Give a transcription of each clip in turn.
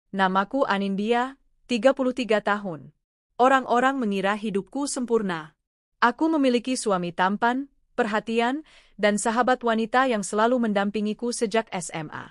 Namaku Anindya, 33 tahun. Orang-orang mengira hidupku sempurna. Aku memiliki suami tampan, perhatian, dan sahabat wanita yang selalu mendampingiku sejak SMA.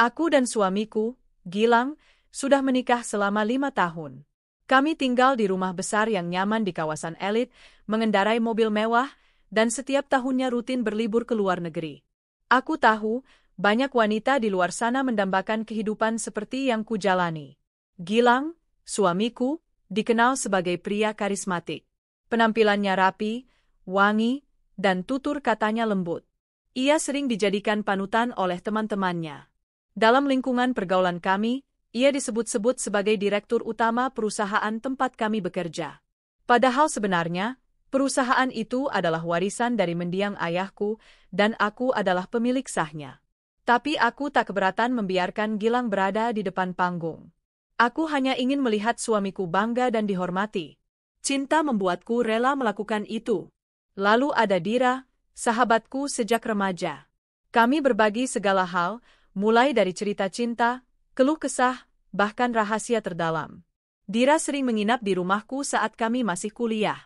Aku dan suamiku, Gilang, sudah menikah selama 5 tahun. Kami tinggal di rumah besar yang nyaman di kawasan elit, mengendarai mobil mewah, dan setiap tahunnya rutin berlibur ke luar negeri. Aku tahu, banyak wanita di luar sana mendambakan kehidupan seperti yang kujalani. Gilang, suamiku, dikenal sebagai pria karismatik. Penampilannya rapi, wangi, dan tutur katanya lembut. Ia sering dijadikan panutan oleh teman-temannya. Dalam lingkungan pergaulan kami, ia disebut-sebut sebagai direktur utama perusahaan tempat kami bekerja. Padahal sebenarnya, perusahaan itu adalah warisan dari mendiang ayahku, dan aku adalah pemilik sahnya. Tapi aku tak keberatan membiarkan Gilang berada di depan panggung. Aku hanya ingin melihat suamiku bangga dan dihormati. Cinta membuatku rela melakukan itu. Lalu ada Dira, sahabatku sejak remaja. Kami berbagi segala hal, mulai dari cerita cinta, keluh kesah, bahkan rahasia terdalam. Dira sering menginap di rumahku saat kami masih kuliah.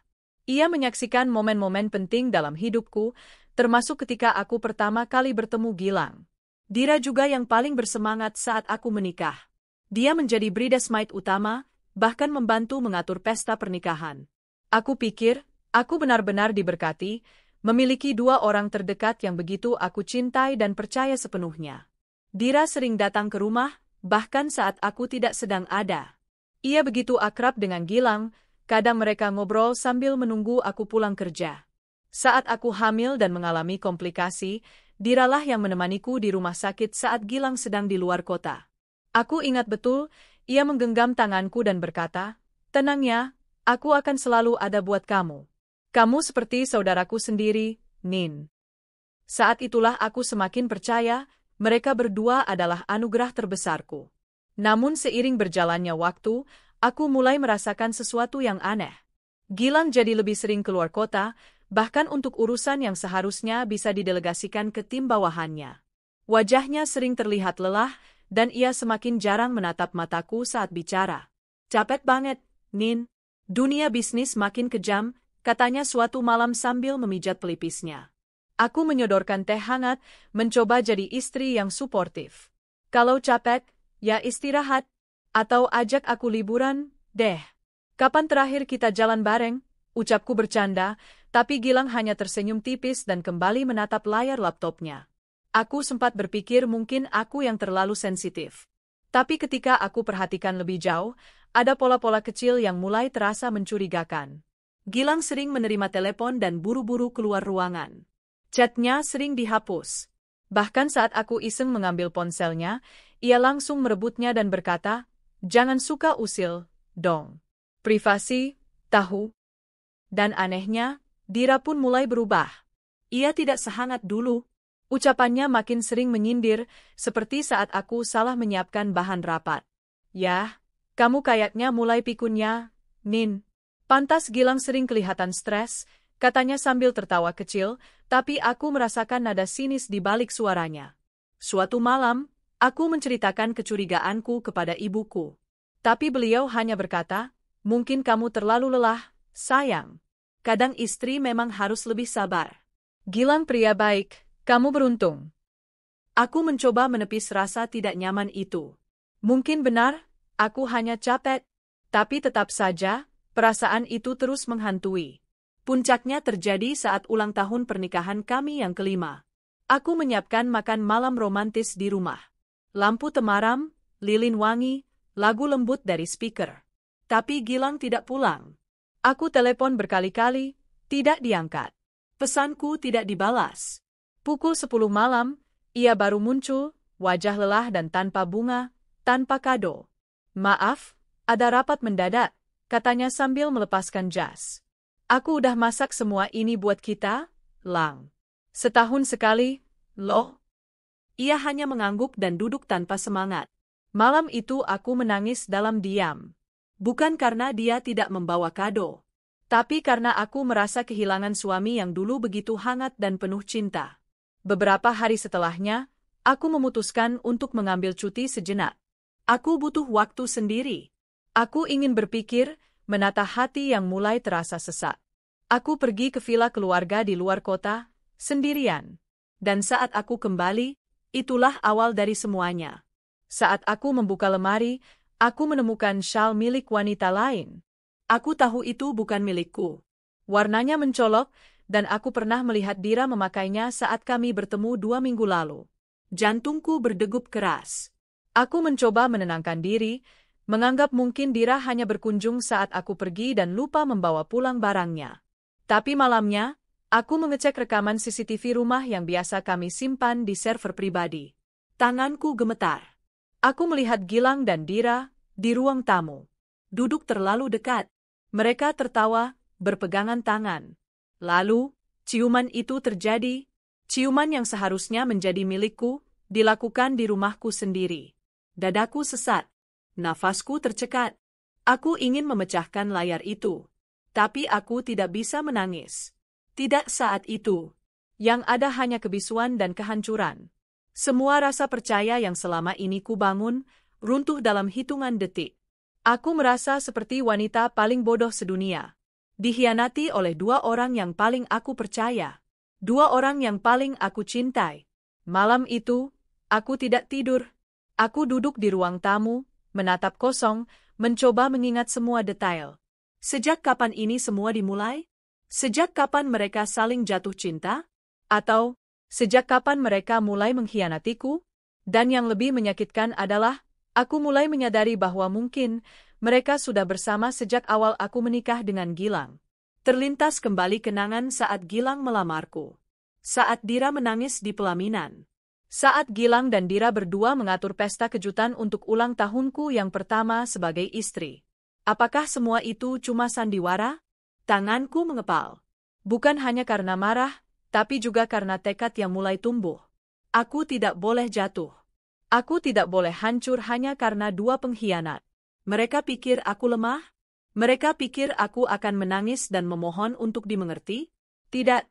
Ia menyaksikan momen-momen penting dalam hidupku, termasuk ketika aku pertama kali bertemu Gilang. Dira juga yang paling bersemangat saat aku menikah. Dia menjadi bridesmaid utama, bahkan membantu mengatur pesta pernikahan. Aku pikir, aku benar-benar diberkati, memiliki 2 orang terdekat yang begitu aku cintai dan percaya sepenuhnya. Dira sering datang ke rumah, bahkan saat aku tidak sedang ada. Ia begitu akrab dengan Gilang, kadang mereka ngobrol sambil menunggu aku pulang kerja. Saat aku hamil dan mengalami komplikasi, Diralah yang menemaniku di rumah sakit saat Gilang sedang di luar kota. Aku ingat betul, ia menggenggam tanganku dan berkata, "Tenang ya, aku akan selalu ada buat kamu. Kamu seperti saudaraku sendiri, Nin." Saat itulah aku semakin percaya, mereka berdua adalah anugerah terbesarku. Namun seiring berjalannya waktu, aku mulai merasakan sesuatu yang aneh. Gilang jadi lebih sering keluar kota, bahkan untuk urusan yang seharusnya bisa didelegasikan ke tim bawahannya. Wajahnya sering terlihat lelah, dan ia semakin jarang menatap mataku saat bicara. "Capek banget, Nin. Dunia bisnis makin kejam," katanya suatu malam sambil memijat pelipisnya. Aku menyodorkan teh hangat, mencoba jadi istri yang suportif. "Kalau capek, ya istirahat. Atau ajak aku liburan, deh. Kapan terakhir kita jalan bareng?" Ucapku bercanda, tapi Gilang hanya tersenyum tipis dan kembali menatap layar laptopnya. Aku sempat berpikir mungkin aku yang terlalu sensitif. Tapi ketika aku perhatikan lebih jauh, ada pola-pola kecil yang mulai terasa mencurigakan. Gilang sering menerima telepon dan buru-buru keluar ruangan. Chatnya sering dihapus. Bahkan saat aku iseng mengambil ponselnya, ia langsung merebutnya dan berkata, "Jangan suka usil, dong. Privasi, tahu." Dan anehnya, Dira pun mulai berubah. Ia tidak sehangat dulu. Ucapannya makin sering menyindir, seperti saat aku salah menyiapkan bahan rapat. "Yah, kamu kayaknya mulai pikunnya, Nin." Pantas Gilang sering kelihatan stres, katanya sambil tertawa kecil, tapi aku merasakan nada sinis di balik suaranya. Suatu malam, aku menceritakan kecurigaanku kepada ibuku. Tapi beliau hanya berkata, "Mungkin kamu terlalu lelah, sayang. Kadang istri memang harus lebih sabar." "Gilang pria baik, kamu beruntung." Aku mencoba menepis rasa tidak nyaman itu. Mungkin benar, aku hanya capek. Tapi tetap saja, perasaan itu terus menghantui. Puncaknya terjadi saat ulang tahun pernikahan kami yang kelima. Aku menyiapkan makan malam romantis di rumah. Lampu temaram, lilin wangi, lagu lembut dari speaker. Tapi Gilang tidak pulang. Aku telepon berkali-kali, tidak diangkat. Pesanku tidak dibalas. Pukul 10 malam, ia baru muncul, wajah lelah dan tanpa bunga, tanpa kado. "Maaf, ada rapat mendadak," katanya sambil melepaskan jas. "Aku udah masak semua ini buat kita, Lang. Setahun sekali, loh." Ia hanya mengangguk dan duduk tanpa semangat. Malam itu aku menangis dalam diam. Bukan karena dia tidak membawa kado, tapi karena aku merasa kehilangan suami yang dulu begitu hangat dan penuh cinta. Beberapa hari setelahnya, aku memutuskan untuk mengambil cuti sejenak. Aku butuh waktu sendiri. Aku ingin berpikir, menata hati yang mulai terasa sesak. Aku pergi ke villa keluarga di luar kota, sendirian. Dan saat aku kembali, itulah awal dari semuanya. Saat aku membuka lemari, aku menemukan syal milik wanita lain. Aku tahu itu bukan milikku. Warnanya mencolok, dan aku pernah melihat Dira memakainya saat kami bertemu 2 minggu lalu. Jantungku berdegup keras. Aku mencoba menenangkan diri, menganggap mungkin Dira hanya berkunjung saat aku pergi dan lupa membawa pulang barangnya. Tapi malamnya, aku mengecek rekaman CCTV rumah yang biasa kami simpan di server pribadi. Tanganku gemetar. Aku melihat Gilang dan Dira di ruang tamu. Duduk terlalu dekat. Mereka tertawa, berpegangan tangan. Lalu, ciuman itu terjadi. Ciuman yang seharusnya menjadi milikku, dilakukan di rumahku sendiri. Dadaku sesat. Nafasku tercekat. Aku ingin memecahkan layar itu. Tapi aku tidak bisa menangis. Tidak saat itu. Yang ada hanya kebisuan dan kehancuran. Semua rasa percaya yang selama ini kubangun, runtuh dalam hitungan detik. Aku merasa seperti wanita paling bodoh sedunia. Dikhianati oleh 2 orang yang paling aku percaya. 2 orang yang paling aku cintai. Malam itu, aku tidak tidur. Aku duduk di ruang tamu, menatap kosong, mencoba mengingat semua detail. Sejak kapan ini semua dimulai? Sejak kapan mereka saling jatuh cinta? Atau, sejak kapan mereka mulai mengkhianatiku? Dan yang lebih menyakitkan adalah, aku mulai menyadari bahwa mungkin mereka sudah bersama sejak awal aku menikah dengan Gilang. Terlintas kembali kenangan saat Gilang melamarku. Saat Dira menangis di pelaminan. Saat Gilang dan Dira berdua mengatur pesta kejutan untuk ulang tahunku yang pertama sebagai istri. Apakah semua itu cuma sandiwara? Tanganku mengepal. Bukan hanya karena marah, tapi juga karena tekad yang mulai tumbuh. Aku tidak boleh jatuh. Aku tidak boleh hancur hanya karena 2 pengkhianat. Mereka pikir aku lemah? Mereka pikir aku akan menangis dan memohon untuk dimengerti? Tidak.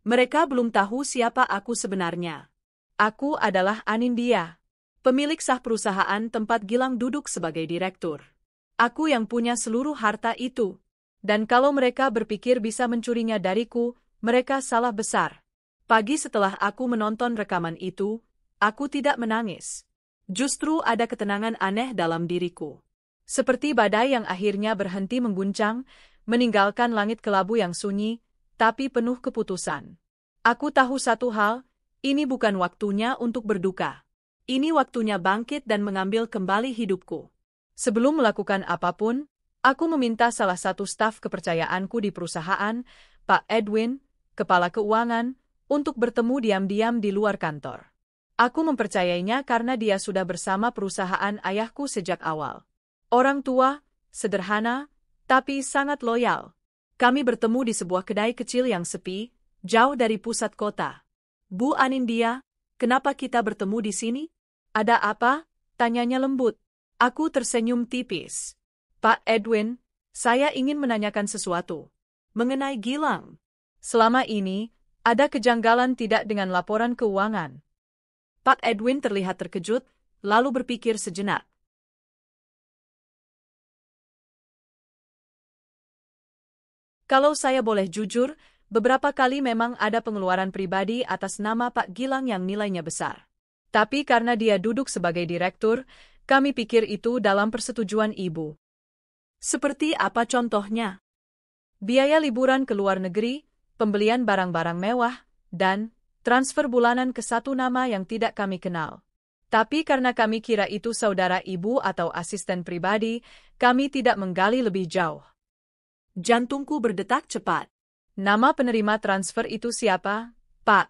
Mereka belum tahu siapa aku sebenarnya. Aku adalah Anindya, pemilik sah perusahaan tempat Gilang duduk sebagai direktur. Aku yang punya seluruh harta itu. Dan kalau mereka berpikir bisa mencurinya dariku, mereka salah besar. Pagi setelah aku menonton rekaman itu, aku tidak menangis. Justru ada ketenangan aneh dalam diriku. Seperti badai yang akhirnya berhenti mengguncang, meninggalkan langit kelabu yang sunyi, tapi penuh keputusan. Aku tahu satu hal, ini bukan waktunya untuk berduka. Ini waktunya bangkit dan mengambil kembali hidupku. Sebelum melakukan apapun, aku meminta salah satu staf kepercayaanku di perusahaan, Pak Edwin, kepala keuangan, untuk bertemu diam-diam di luar kantor. Aku mempercayainya karena dia sudah bersama perusahaan ayahku sejak awal. Orang tua, sederhana, tapi sangat loyal. Kami bertemu di sebuah kedai kecil yang sepi, jauh dari pusat kota. Bu Anindya, kenapa kita bertemu di sini? Ada apa? Tanyanya lembut. Aku tersenyum tipis. Pak Edwin, saya ingin menanyakan sesuatu. Mengenai Gilang. Selama ini, ada kejanggalan tidak dengan laporan keuangan. Pak Edwin terlihat terkejut, lalu berpikir sejenak. Kalau saya boleh jujur, beberapa kali memang ada pengeluaran pribadi atas nama Pak Gilang yang nilainya besar. Tapi karena dia duduk sebagai direktur, kami pikir itu dalam persetujuan Ibu. Seperti apa contohnya? Biaya liburan ke luar negeri, pembelian barang-barang mewah, dan transfer bulanan ke satu nama yang tidak kami kenal. Tapi karena kami kira itu saudara Ibu atau asisten pribadi, kami tidak menggali lebih jauh. Jantungku berdetak cepat. Nama penerima transfer itu siapa, Pak?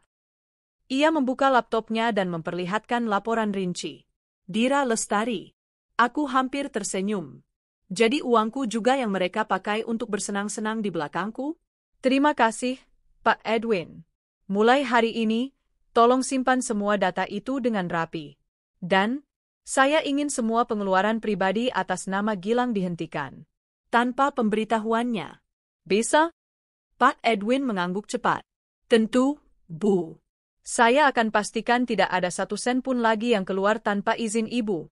Ia membuka laptopnya dan memperlihatkan laporan rinci. Dira Lestari. Aku hampir tersenyum. Jadi uangku juga yang mereka pakai untuk bersenang-senang di belakangku? Terima kasih, Pak Edwin. Mulai hari ini, tolong simpan semua data itu dengan rapi. Dan, saya ingin semua pengeluaran pribadi atas nama Gilang dihentikan. Tanpa pemberitahuannya. Bisa? Pak Edwin mengangguk cepat. Tentu, Bu. Saya akan pastikan tidak ada 1 sen pun lagi yang keluar tanpa izin Ibu.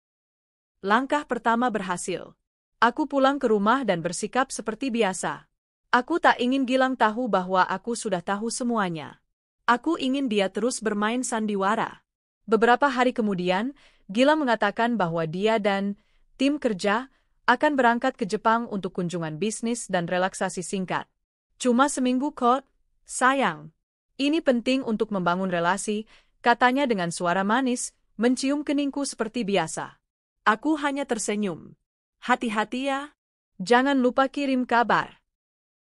Langkah pertama berhasil. Aku pulang ke rumah dan bersikap seperti biasa. Aku tak ingin Gilang tahu bahwa aku sudah tahu semuanya. Aku ingin dia terus bermain sandiwara. Beberapa hari kemudian, Gilang mengatakan bahwa dia dan tim kerja akan berangkat ke Jepang untuk kunjungan bisnis dan relaksasi singkat. Cuma seminggu kok, sayang. Ini penting untuk membangun relasi, katanya dengan suara manis, mencium keningku seperti biasa. Aku hanya tersenyum. Hati-hati ya. Jangan lupa kirim kabar.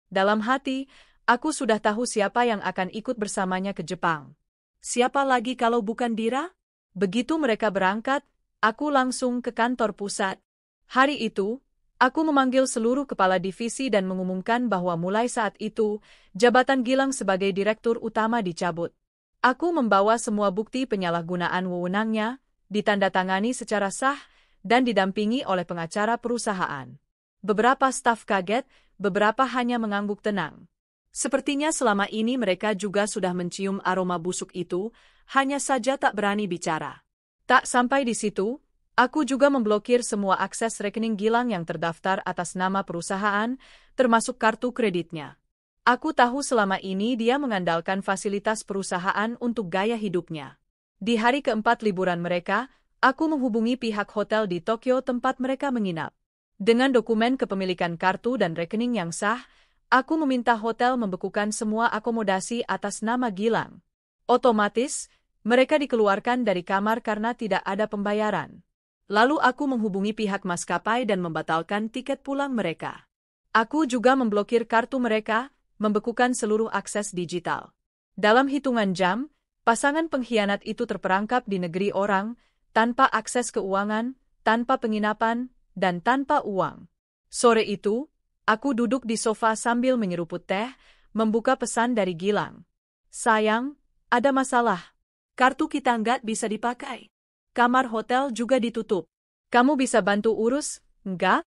Dalam hati, aku sudah tahu siapa yang akan ikut bersamanya ke Jepang. Siapa lagi kalau bukan Dira? Begitu mereka berangkat, aku langsung ke kantor pusat. Hari itu, aku memanggil seluruh kepala divisi dan mengumumkan bahwa mulai saat itu, jabatan Gilang sebagai direktur utama dicabut. Aku membawa semua bukti penyalahgunaan wewenangnya, ditandatangani secara sah, dan didampingi oleh pengacara perusahaan. Beberapa staf kaget, beberapa hanya mengangguk tenang. Sepertinya selama ini mereka juga sudah mencium aroma busuk itu, hanya saja tak berani bicara. Tak sampai di situ, aku juga memblokir semua akses rekening Gilang yang terdaftar atas nama perusahaan, termasuk kartu kreditnya. Aku tahu selama ini dia mengandalkan fasilitas perusahaan untuk gaya hidupnya. Di hari keempat liburan mereka, aku menghubungi pihak hotel di Tokyo tempat mereka menginap. Dengan dokumen kepemilikan kartu dan rekening yang sah, aku meminta hotel membekukan semua akomodasi atas nama Gilang. Otomatis, mereka dikeluarkan dari kamar karena tidak ada pembayaran. Lalu aku menghubungi pihak maskapai dan membatalkan tiket pulang mereka. Aku juga memblokir kartu mereka, membekukan seluruh akses digital. Dalam hitungan jam, pasangan pengkhianat itu terperangkap di negeri orang, tanpa akses keuangan, tanpa penginapan, dan tanpa uang. Sore itu, aku duduk di sofa sambil menyeruput teh, membuka pesan dari Gilang. Sayang, ada masalah. Kartu kita nggak bisa dipakai. Kamar hotel juga ditutup. Kamu bisa bantu urus, nggak?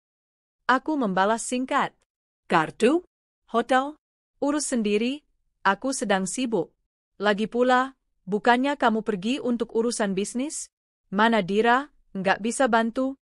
Aku membalas singkat. Kartu? Hotel? Urus sendiri, aku sedang sibuk. Lagi pula, bukannya kamu pergi untuk urusan bisnis? Mana Dira, nggak bisa bantu?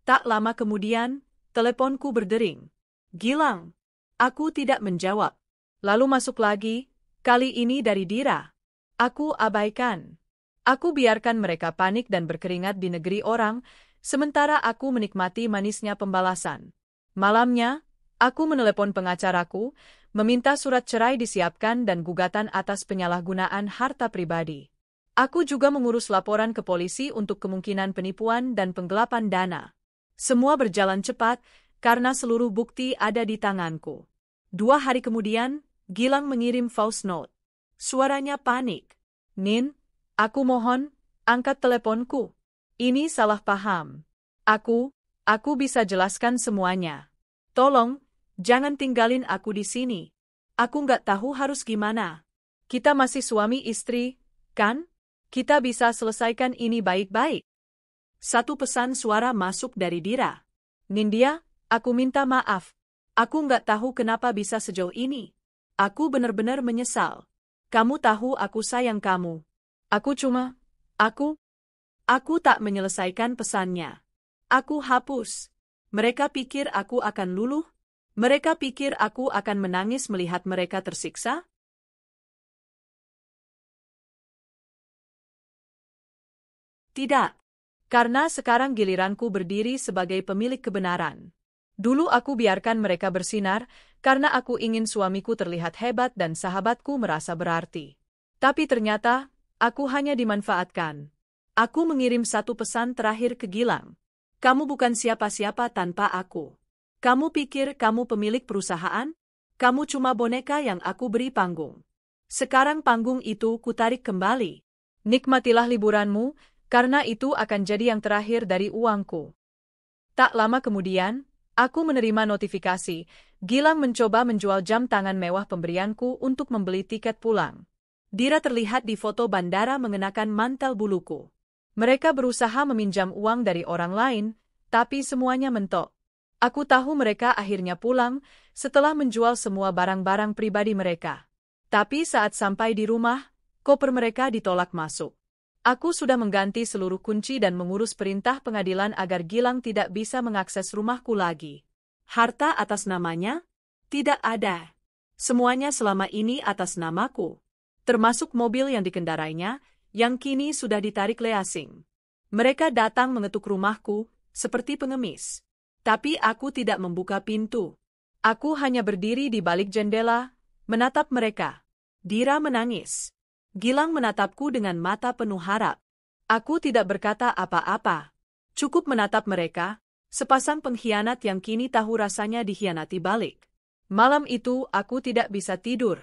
Tak lama kemudian, teleponku berdering. Gilang. Aku tidak menjawab. Lalu masuk lagi, kali ini dari Dira. Aku abaikan. Aku biarkan mereka panik dan berkeringat di negeri orang, sementara aku menikmati manisnya pembalasan. Malamnya, aku menelepon pengacaraku, meminta surat cerai disiapkan dan gugatan atas penyalahgunaan harta pribadi. Aku juga mengurus laporan ke polisi untuk kemungkinan penipuan dan penggelapan dana. Semua berjalan cepat, karena seluruh bukti ada di tanganku. 2 hari kemudian, Gilang mengirim voice note. Suaranya panik. Nin, aku mohon, angkat teleponku. Ini salah paham. Aku bisa jelaskan semuanya. Tolong, jangan tinggalin aku di sini. Aku nggak tahu harus gimana. Kita masih suami istri, kan? Kita bisa selesaikan ini baik-baik. Satu pesan suara masuk dari Dira. Nindya, aku minta maaf. Aku nggak tahu kenapa bisa sejauh ini. Aku benar-benar menyesal. Kamu tahu aku sayang kamu. Aku tak menyelesaikan pesannya. Aku hapus. Mereka pikir aku akan luluh. Mereka pikir aku akan menangis melihat mereka tersiksa. Tidak. Karena sekarang giliranku berdiri sebagai pemilik kebenaran. Dulu aku biarkan mereka bersinar, karena aku ingin suamiku terlihat hebat dan sahabatku merasa berarti. Tapi ternyata, aku hanya dimanfaatkan. Aku mengirim satu pesan terakhir ke Gilang. Kamu bukan siapa-siapa tanpa aku. Kamu pikir kamu pemilik perusahaan? Kamu cuma boneka yang aku beri panggung. Sekarang panggung itu kutarik kembali. Nikmatilah liburanmu, karena itu akan jadi yang terakhir dari uangku. Tak lama kemudian, aku menerima notifikasi, Gilang mencoba menjual jam tangan mewah pemberianku untuk membeli tiket pulang. Dira terlihat di foto bandara mengenakan mantel buluku. Mereka berusaha meminjam uang dari orang lain, tapi semuanya mentok. Aku tahu mereka akhirnya pulang setelah menjual semua barang-barang pribadi mereka. Tapi saat sampai di rumah, koper mereka ditolak masuk. Aku sudah mengganti seluruh kunci dan mengurus perintah pengadilan agar Gilang tidak bisa mengakses rumahku lagi. Harta atas namanya? Tidak ada. Semuanya selama ini atas namaku. Termasuk mobil yang dikendarainya, yang kini sudah ditarik Leasing. Mereka datang mengetuk rumahku, seperti pengemis. Tapi aku tidak membuka pintu. Aku hanya berdiri di balik jendela, menatap mereka. Dira menangis. Gilang menatapku dengan mata penuh harap. Aku tidak berkata apa-apa. Cukup menatap mereka, sepasang pengkhianat yang kini tahu rasanya dikhianati balik. Malam itu aku tidak bisa tidur.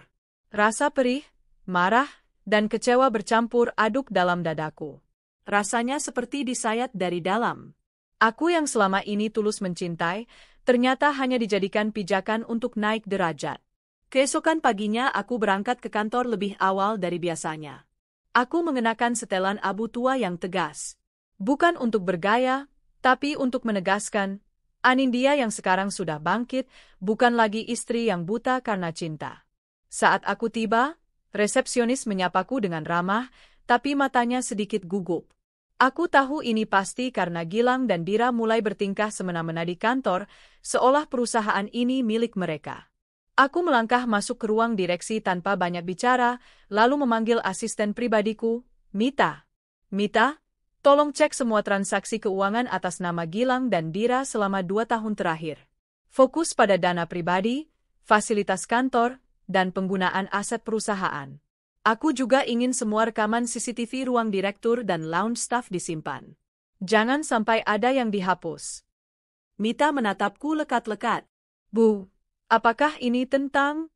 Rasa perih, marah, dan kecewa bercampur aduk dalam dadaku. Rasanya seperti disayat dari dalam. Aku yang selama ini tulus mencintai, ternyata hanya dijadikan pijakan untuk naik derajat. Keesokan paginya aku berangkat ke kantor lebih awal dari biasanya. Aku mengenakan setelan abu tua yang tegas. Bukan untuk bergaya, tapi untuk menegaskan, Anindya yang sekarang sudah bangkit, bukan lagi istri yang buta karena cinta. Saat aku tiba, resepsionis menyapaku dengan ramah, tapi matanya sedikit gugup. Aku tahu ini pasti karena Gilang dan Dira mulai bertingkah semena-mena di kantor, seolah perusahaan ini milik mereka. Aku melangkah masuk ke ruang direksi tanpa banyak bicara, lalu memanggil asisten pribadiku, Mita. Mita, tolong cek semua transaksi keuangan atas nama Gilang dan Dira selama 2 tahun terakhir. Fokus pada dana pribadi, fasilitas kantor, dan penggunaan aset perusahaan. Aku juga ingin semua rekaman CCTV ruang direktur dan lounge staff disimpan. Jangan sampai ada yang dihapus. Mita menatapku lekat-lekat. Bu, apakah ini tentang?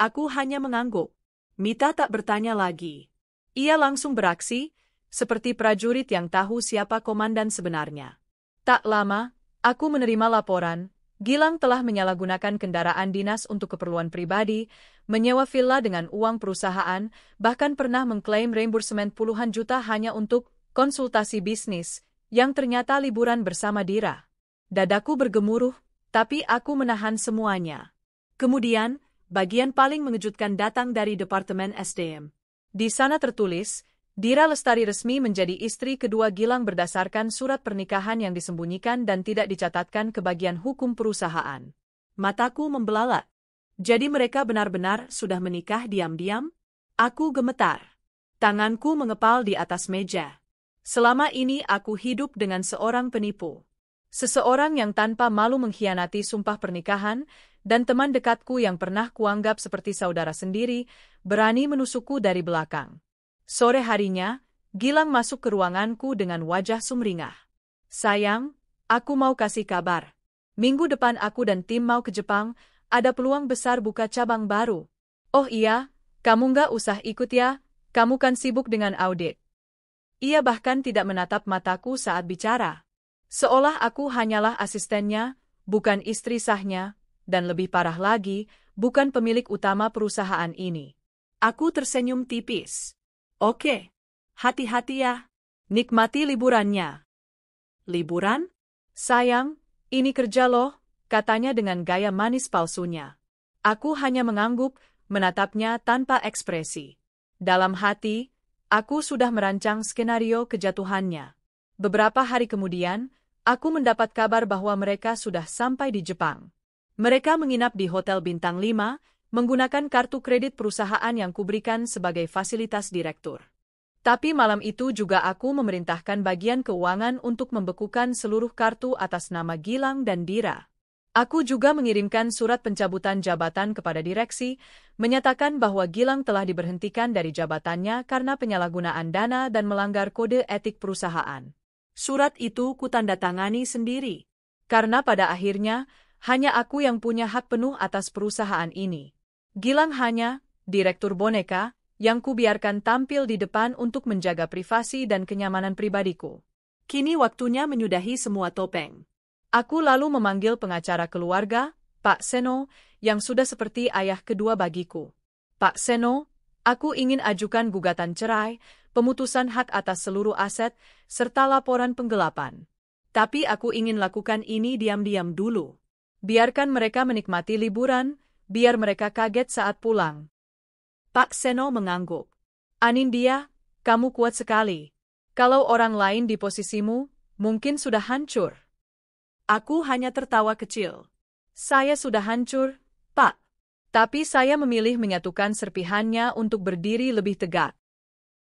Aku hanya mengangguk. Mita tak bertanya lagi. Ia langsung beraksi, seperti prajurit yang tahu siapa komandan sebenarnya. Tak lama, aku menerima laporan, Gilang telah menyalahgunakan kendaraan dinas untuk keperluan pribadi, menyewa villa dengan uang perusahaan, bahkan pernah mengklaim reimbursement puluhan juta hanya untuk konsultasi bisnis, yang ternyata liburan bersama Dira. Dadaku bergemuruh, tapi aku menahan semuanya. Kemudian, bagian paling mengejutkan datang dari Departemen SDM. Di sana tertulis, Dira Lestari resmi menjadi istri kedua Gilang berdasarkan surat pernikahan yang disembunyikan dan tidak dicatatkan ke bagian hukum perusahaan. Mataku membelalak. Jadi mereka benar-benar sudah menikah diam-diam? Aku gemetar. Tanganku mengepal di atas meja. Selama ini aku hidup dengan seorang penipu. Seseorang yang tanpa malu mengkhianati sumpah pernikahan, dan teman dekatku yang pernah kuanggap seperti saudara sendiri, berani menusukku dari belakang. Sore harinya, Gilang masuk ke ruanganku dengan wajah sumringah. Sayang, aku mau kasih kabar. Minggu depan aku dan tim mau ke Jepang, ada peluang besar buka cabang baru. Oh iya, kamu nggak usah ikut ya, kamu kan sibuk dengan audit. Ia bahkan tidak menatap mataku saat bicara. Seolah aku hanyalah asistennya, bukan istri sahnya, dan lebih parah lagi, bukan pemilik utama perusahaan ini. Aku tersenyum tipis. Oke, hati-hati ya. Nikmati liburannya. Liburan? Sayang, ini kerja loh, katanya dengan gaya manis palsunya. Aku hanya mengangguk, menatapnya tanpa ekspresi. Dalam hati, aku sudah merancang skenario kejatuhannya. Beberapa hari kemudian, aku mendapat kabar bahwa mereka sudah sampai di Jepang. Mereka menginap di Hotel Bintang 5, menggunakan kartu kredit perusahaan yang kuberikan sebagai fasilitas direktur. Tapi malam itu juga aku memerintahkan bagian keuangan untuk membekukan seluruh kartu atas nama Gilang dan Dira. Aku juga mengirimkan surat pencabutan jabatan kepada direksi, menyatakan bahwa Gilang telah diberhentikan dari jabatannya karena penyalahgunaan dana dan melanggar kode etik perusahaan. Surat itu kutandatangani sendiri. Karena pada akhirnya, hanya aku yang punya hak penuh atas perusahaan ini. Gilang hanya, direktur boneka, yang kubiarkan tampil di depan untuk menjaga privasi dan kenyamanan pribadiku. Kini waktunya menyudahi semua topeng. Aku lalu memanggil pengacara keluarga, Pak Seno, yang sudah seperti ayah kedua bagiku. Pak Seno, aku ingin ajukan gugatan cerai, pemutusan hak atas seluruh aset, serta laporan penggelapan. Tapi aku ingin lakukan ini diam-diam dulu. Biarkan mereka menikmati liburan, biar mereka kaget saat pulang. Pak Seno mengangguk. Anindya, kamu kuat sekali. Kalau orang lain di posisimu, mungkin sudah hancur. Aku hanya tertawa kecil. Saya sudah hancur, Pak. Tapi saya memilih menyatukan serpihannya untuk berdiri lebih tegak.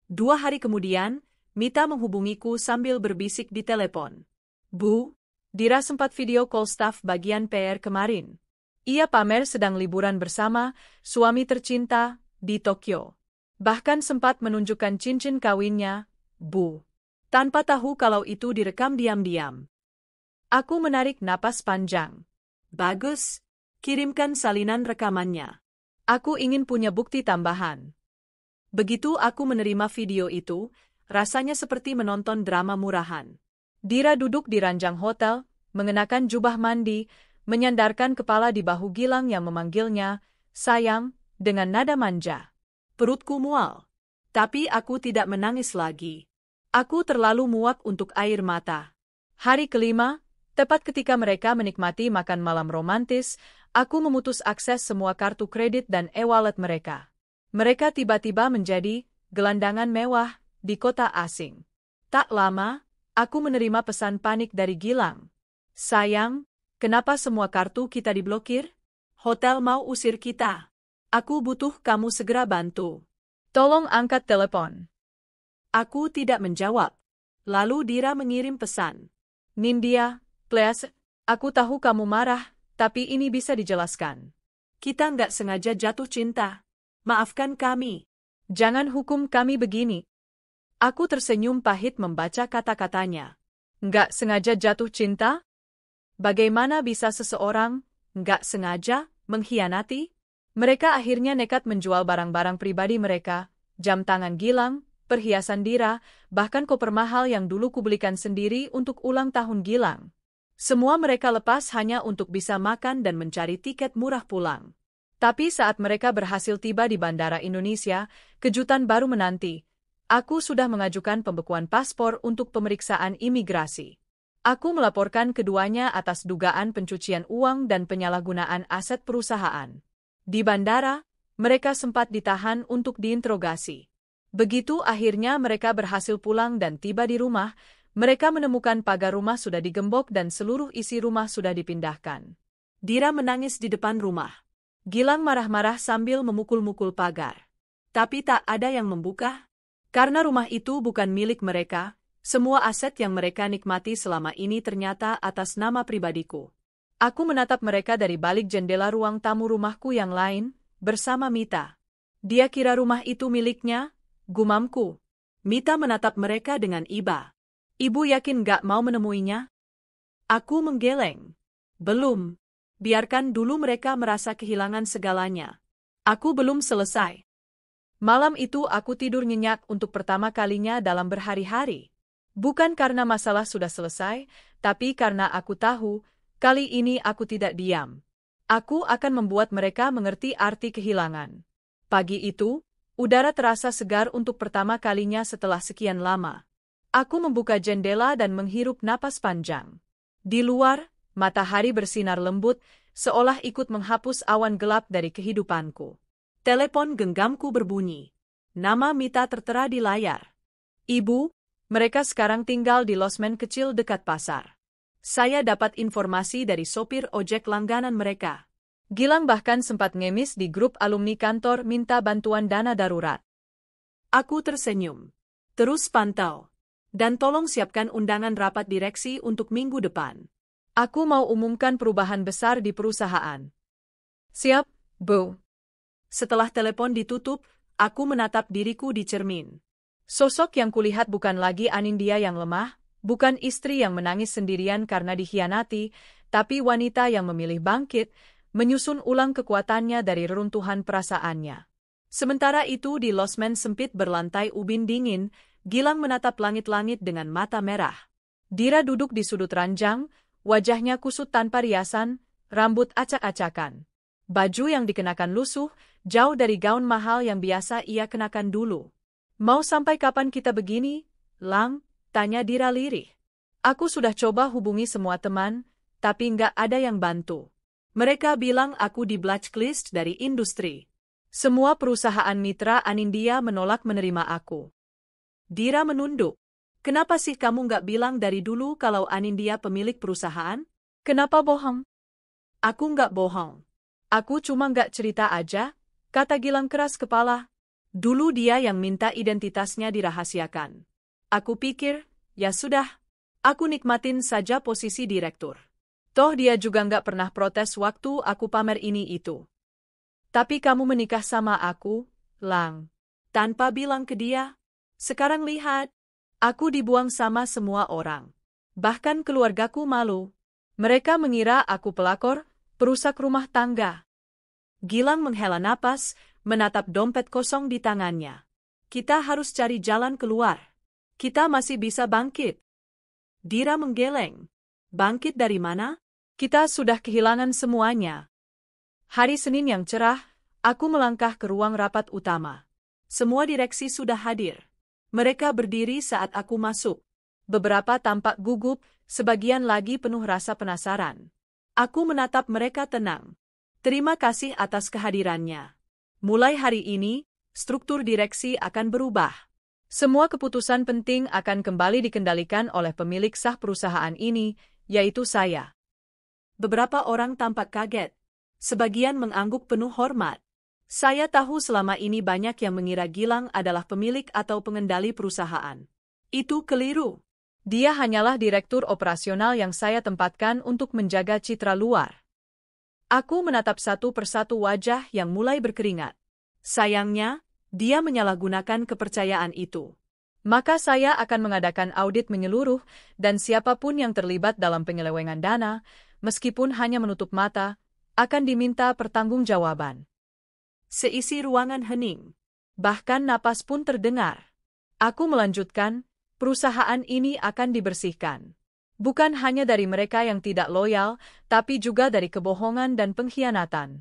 2 hari kemudian, Mita menghubungiku sambil berbisik di telepon. Bu, Dira sempat video call staf bagian PR kemarin. Ia pamer sedang liburan bersama suami tercinta di Tokyo. Bahkan sempat menunjukkan cincin kawinnya, Bu. Tanpa tahu kalau itu direkam diam-diam. Aku menarik napas panjang. Bagus, kirimkan salinan rekamannya. Aku ingin punya bukti tambahan. Begitu aku menerima video itu, rasanya seperti menonton drama murahan. Dira duduk di ranjang hotel, mengenakan jubah mandi, menyandarkan kepala di bahu Gilang yang memanggilnya, sayang, dengan nada manja. Perutku mual. Tapi aku tidak menangis lagi. Aku terlalu muak untuk air mata. Hari kelima, tepat ketika mereka menikmati makan malam romantis, aku memutus akses semua kartu kredit dan e-wallet mereka. Mereka tiba-tiba menjadi gelandangan mewah di kota asing. Tak lama, aku menerima pesan panik dari Gilang. Sayang, kenapa semua kartu kita diblokir? Hotel mau usir kita. Aku butuh kamu segera bantu. Tolong angkat telepon. Aku tidak menjawab. Lalu Dira mengirim pesan. Nindya, please, aku tahu kamu marah, tapi ini bisa dijelaskan. Kita nggak sengaja jatuh cinta. Maafkan kami. Jangan hukum kami begini. Aku tersenyum pahit membaca kata-katanya. Nggak sengaja jatuh cinta? Bagaimana bisa seseorang nggak sengaja mengkhianati? Mereka akhirnya nekat menjual barang-barang pribadi mereka, jam tangan Gilang, perhiasan Dira, bahkan koper mahal yang dulu kubelikan sendiri untuk ulang tahun Gilang. Semua mereka lepas hanya untuk bisa makan dan mencari tiket murah pulang. Tapi saat mereka berhasil tiba di Bandara Indonesia, kejutan baru menanti. Aku sudah mengajukan pembekuan paspor untuk pemeriksaan imigrasi. Aku melaporkan keduanya atas dugaan pencucian uang dan penyalahgunaan aset perusahaan. Di bandara, mereka sempat ditahan untuk diinterogasi. Begitu akhirnya mereka berhasil pulang dan tiba di rumah, mereka menemukan pagar rumah sudah digembok dan seluruh isi rumah sudah dipindahkan. Dira menangis di depan rumah. Gilang marah-marah sambil memukul-mukul pagar. Tapi tak ada yang membuka. Karena rumah itu bukan milik mereka, semua aset yang mereka nikmati selama ini ternyata atas nama pribadiku. Aku menatap mereka dari balik jendela ruang tamu rumahku yang lain, bersama Mita. Dia kira rumah itu miliknya, gumamku. Mita menatap mereka dengan iba. Ibu yakin gak mau menemuinya? Aku menggeleng. Belum. Biarkan dulu mereka merasa kehilangan segalanya. Aku belum selesai. Malam itu aku tidur nyenyak untuk pertama kalinya dalam berhari-hari. Bukan karena masalah sudah selesai, tapi karena aku tahu, kali ini aku tidak diam. Aku akan membuat mereka mengerti arti kehilangan. Pagi itu, udara terasa segar untuk pertama kalinya setelah sekian lama. Aku membuka jendela dan menghirup napas panjang. Di luar, matahari bersinar lembut, seolah ikut menghapus awan gelap dari kehidupanku. Telepon genggamku berbunyi. Nama Mita tertera di layar. Ibu, mereka sekarang tinggal di losmen kecil dekat pasar. Saya dapat informasi dari sopir ojek langganan mereka. Gilang bahkan sempat ngemis di grup alumni kantor minta bantuan dana darurat. Aku tersenyum. Terus pantau. Dan tolong siapkan undangan rapat direksi untuk minggu depan. Aku mau umumkan perubahan besar di perusahaan. Siap, Bu. Setelah telepon ditutup, aku menatap diriku di cermin. Sosok yang kulihat bukan lagi Anindya yang lemah, bukan istri yang menangis sendirian karena dikhianati, tapi wanita yang memilih bangkit, menyusun ulang kekuatannya dari reruntuhan perasaannya. Sementara itu di losmen sempit berlantai ubin dingin, Gilang menatap langit-langit dengan mata merah. Dira duduk di sudut ranjang, wajahnya kusut tanpa riasan, rambut acak-acakan. Baju yang dikenakan lusuh, jauh dari gaun mahal yang biasa ia kenakan dulu. Mau sampai kapan kita begini, Lang? Tanya Dira lirih. Aku sudah coba hubungi semua teman, tapi nggak ada yang bantu. Mereka bilang aku di blacklist dari industri. Semua perusahaan mitra Anindya menolak menerima aku. Dira menunduk. Kenapa sih kamu nggak bilang dari dulu kalau Anindya pemilik perusahaan? Kenapa bohong? Aku nggak bohong. Aku cuma nggak cerita aja, kata Gilang keras kepala. Dulu dia yang minta identitasnya dirahasiakan. Aku pikir, ya sudah, aku nikmatin saja posisi direktur. Toh dia juga nggak pernah protes waktu aku pamer ini itu. Tapi kamu menikah sama aku, Lang. Tanpa bilang ke dia, sekarang lihat, aku dibuang sama semua orang. Bahkan keluargaku malu. Mereka mengira aku pelakor, perusak rumah tangga. Gilang menghela napas, menatap dompet kosong di tangannya. Kita harus cari jalan keluar. Kita masih bisa bangkit. Dira menggeleng. Bangkit dari mana? Kita sudah kehilangan semuanya. Hari Senin yang cerah, aku melangkah ke ruang rapat utama. Semua direksi sudah hadir. Mereka berdiri saat aku masuk. Beberapa tampak gugup, sebagian lagi penuh rasa penasaran. Aku menatap mereka tenang. Terima kasih atas kehadirannya. Mulai hari ini, struktur direksi akan berubah. Semua keputusan penting akan kembali dikendalikan oleh pemilik sah perusahaan ini, yaitu saya. Beberapa orang tampak kaget. Sebagian mengangguk penuh hormat. Saya tahu selama ini banyak yang mengira Gilang adalah pemilik atau pengendali perusahaan. Itu keliru. Dia hanyalah direktur operasional yang saya tempatkan untuk menjaga citra luar. Aku menatap satu persatu wajah yang mulai berkeringat. Sayangnya, dia menyalahgunakan kepercayaan itu. Maka saya akan mengadakan audit menyeluruh dan siapapun yang terlibat dalam penyelewengan dana, meskipun hanya menutup mata, akan diminta pertanggungjawaban. Seisi ruangan hening. Bahkan napas pun terdengar. Aku melanjutkan, perusahaan ini akan dibersihkan. Bukan hanya dari mereka yang tidak loyal, tapi juga dari kebohongan dan pengkhianatan.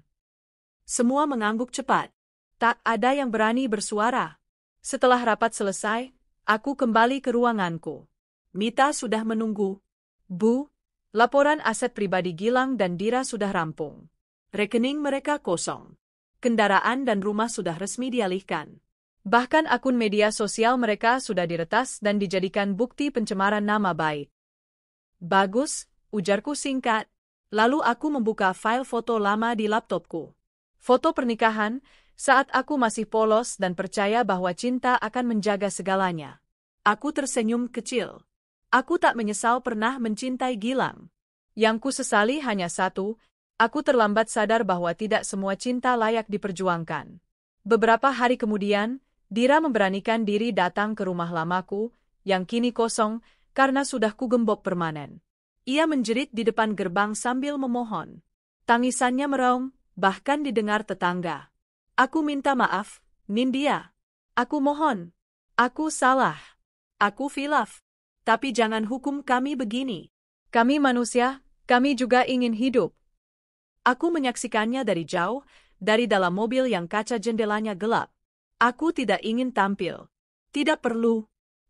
Semua mengangguk cepat. Tak ada yang berani bersuara. Setelah rapat selesai, aku kembali ke ruanganku. Mita sudah menunggu. Bu, laporan aset pribadi Gilang dan Dira sudah rampung. Rekening mereka kosong. Kendaraan dan rumah sudah resmi dialihkan. Bahkan akun media sosial mereka sudah diretas dan dijadikan bukti pencemaran nama baik. Bagus, ujarku singkat. Lalu aku membuka file foto lama di laptopku. Foto pernikahan, saat aku masih polos dan percaya bahwa cinta akan menjaga segalanya. Aku tersenyum kecil. Aku tak menyesal pernah mencintai Gilang. Yang ku sesali hanya satu, aku terlambat sadar bahwa tidak semua cinta layak diperjuangkan. Beberapa hari kemudian, Dira memberanikan diri datang ke rumah lamaku, yang kini kosong, karena sudah kugembok permanen. Ia menjerit di depan gerbang sambil memohon. Tangisannya meraung, bahkan didengar tetangga. Aku minta maaf, Nindya. Aku mohon. Aku salah. Aku khilaf. Tapi jangan hukum kami begini. Kami manusia, kami juga ingin hidup. Aku menyaksikannya dari jauh, dari dalam mobil yang kaca jendelanya gelap. Aku tidak ingin tampil. Tidak perlu.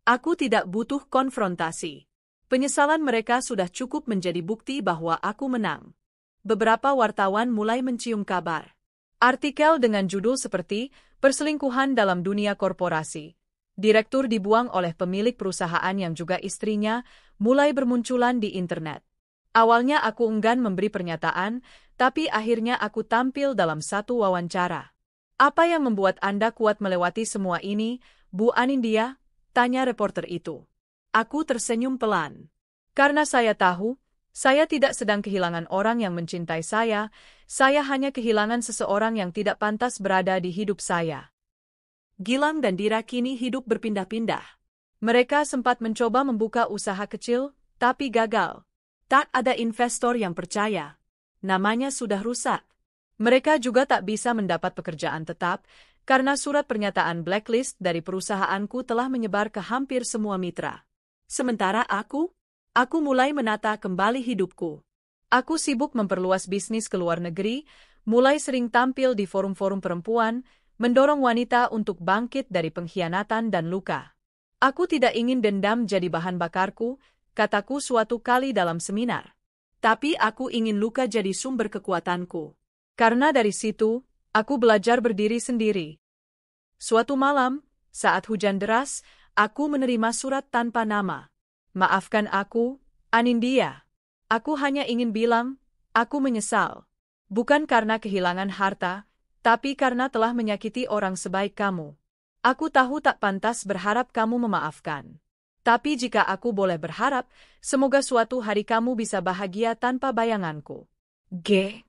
Aku tidak butuh konfrontasi. Penyesalan mereka sudah cukup menjadi bukti bahwa aku menang. Beberapa wartawan mulai mencium kabar. Artikel dengan judul seperti "Perselingkuhan dalam Dunia Korporasi. Direktur dibuang oleh pemilik perusahaan yang juga istrinya" mulai bermunculan di internet. Awalnya aku enggan memberi pernyataan, tapi akhirnya aku tampil dalam satu wawancara. Apa yang membuat Anda kuat melewati semua ini, Bu Anindya? Tanya reporter itu. Aku tersenyum pelan. Karena saya tahu, saya tidak sedang kehilangan orang yang mencintai saya hanya kehilangan seseorang yang tidak pantas berada di hidup saya. Gilang dan Dira kini hidup berpindah-pindah. Mereka sempat mencoba membuka usaha kecil, tapi gagal. Tak ada investor yang percaya. Namanya sudah rusak. Mereka juga tak bisa mendapat pekerjaan tetap, karena surat pernyataan blacklist dari perusahaanku telah menyebar ke hampir semua mitra. Sementara aku mulai menata kembali hidupku. Aku sibuk memperluas bisnis ke luar negeri, mulai sering tampil di forum-forum perempuan, mendorong wanita untuk bangkit dari pengkhianatan dan luka. Aku tidak ingin dendam jadi bahan bakarku, kataku suatu kali dalam seminar. Tapi aku ingin luka jadi sumber kekuatanku. Karena dari situ, aku belajar berdiri sendiri. Suatu malam, saat hujan deras, Aku menerima surat tanpa nama. Maafkan aku, Anindya. Aku hanya ingin bilang, aku menyesal. Bukan karena kehilangan harta, tapi karena telah menyakiti orang sebaik kamu. Aku tahu tak pantas berharap kamu memaafkan. Tapi jika aku boleh berharap, semoga suatu hari kamu bisa bahagia tanpa bayanganku. G.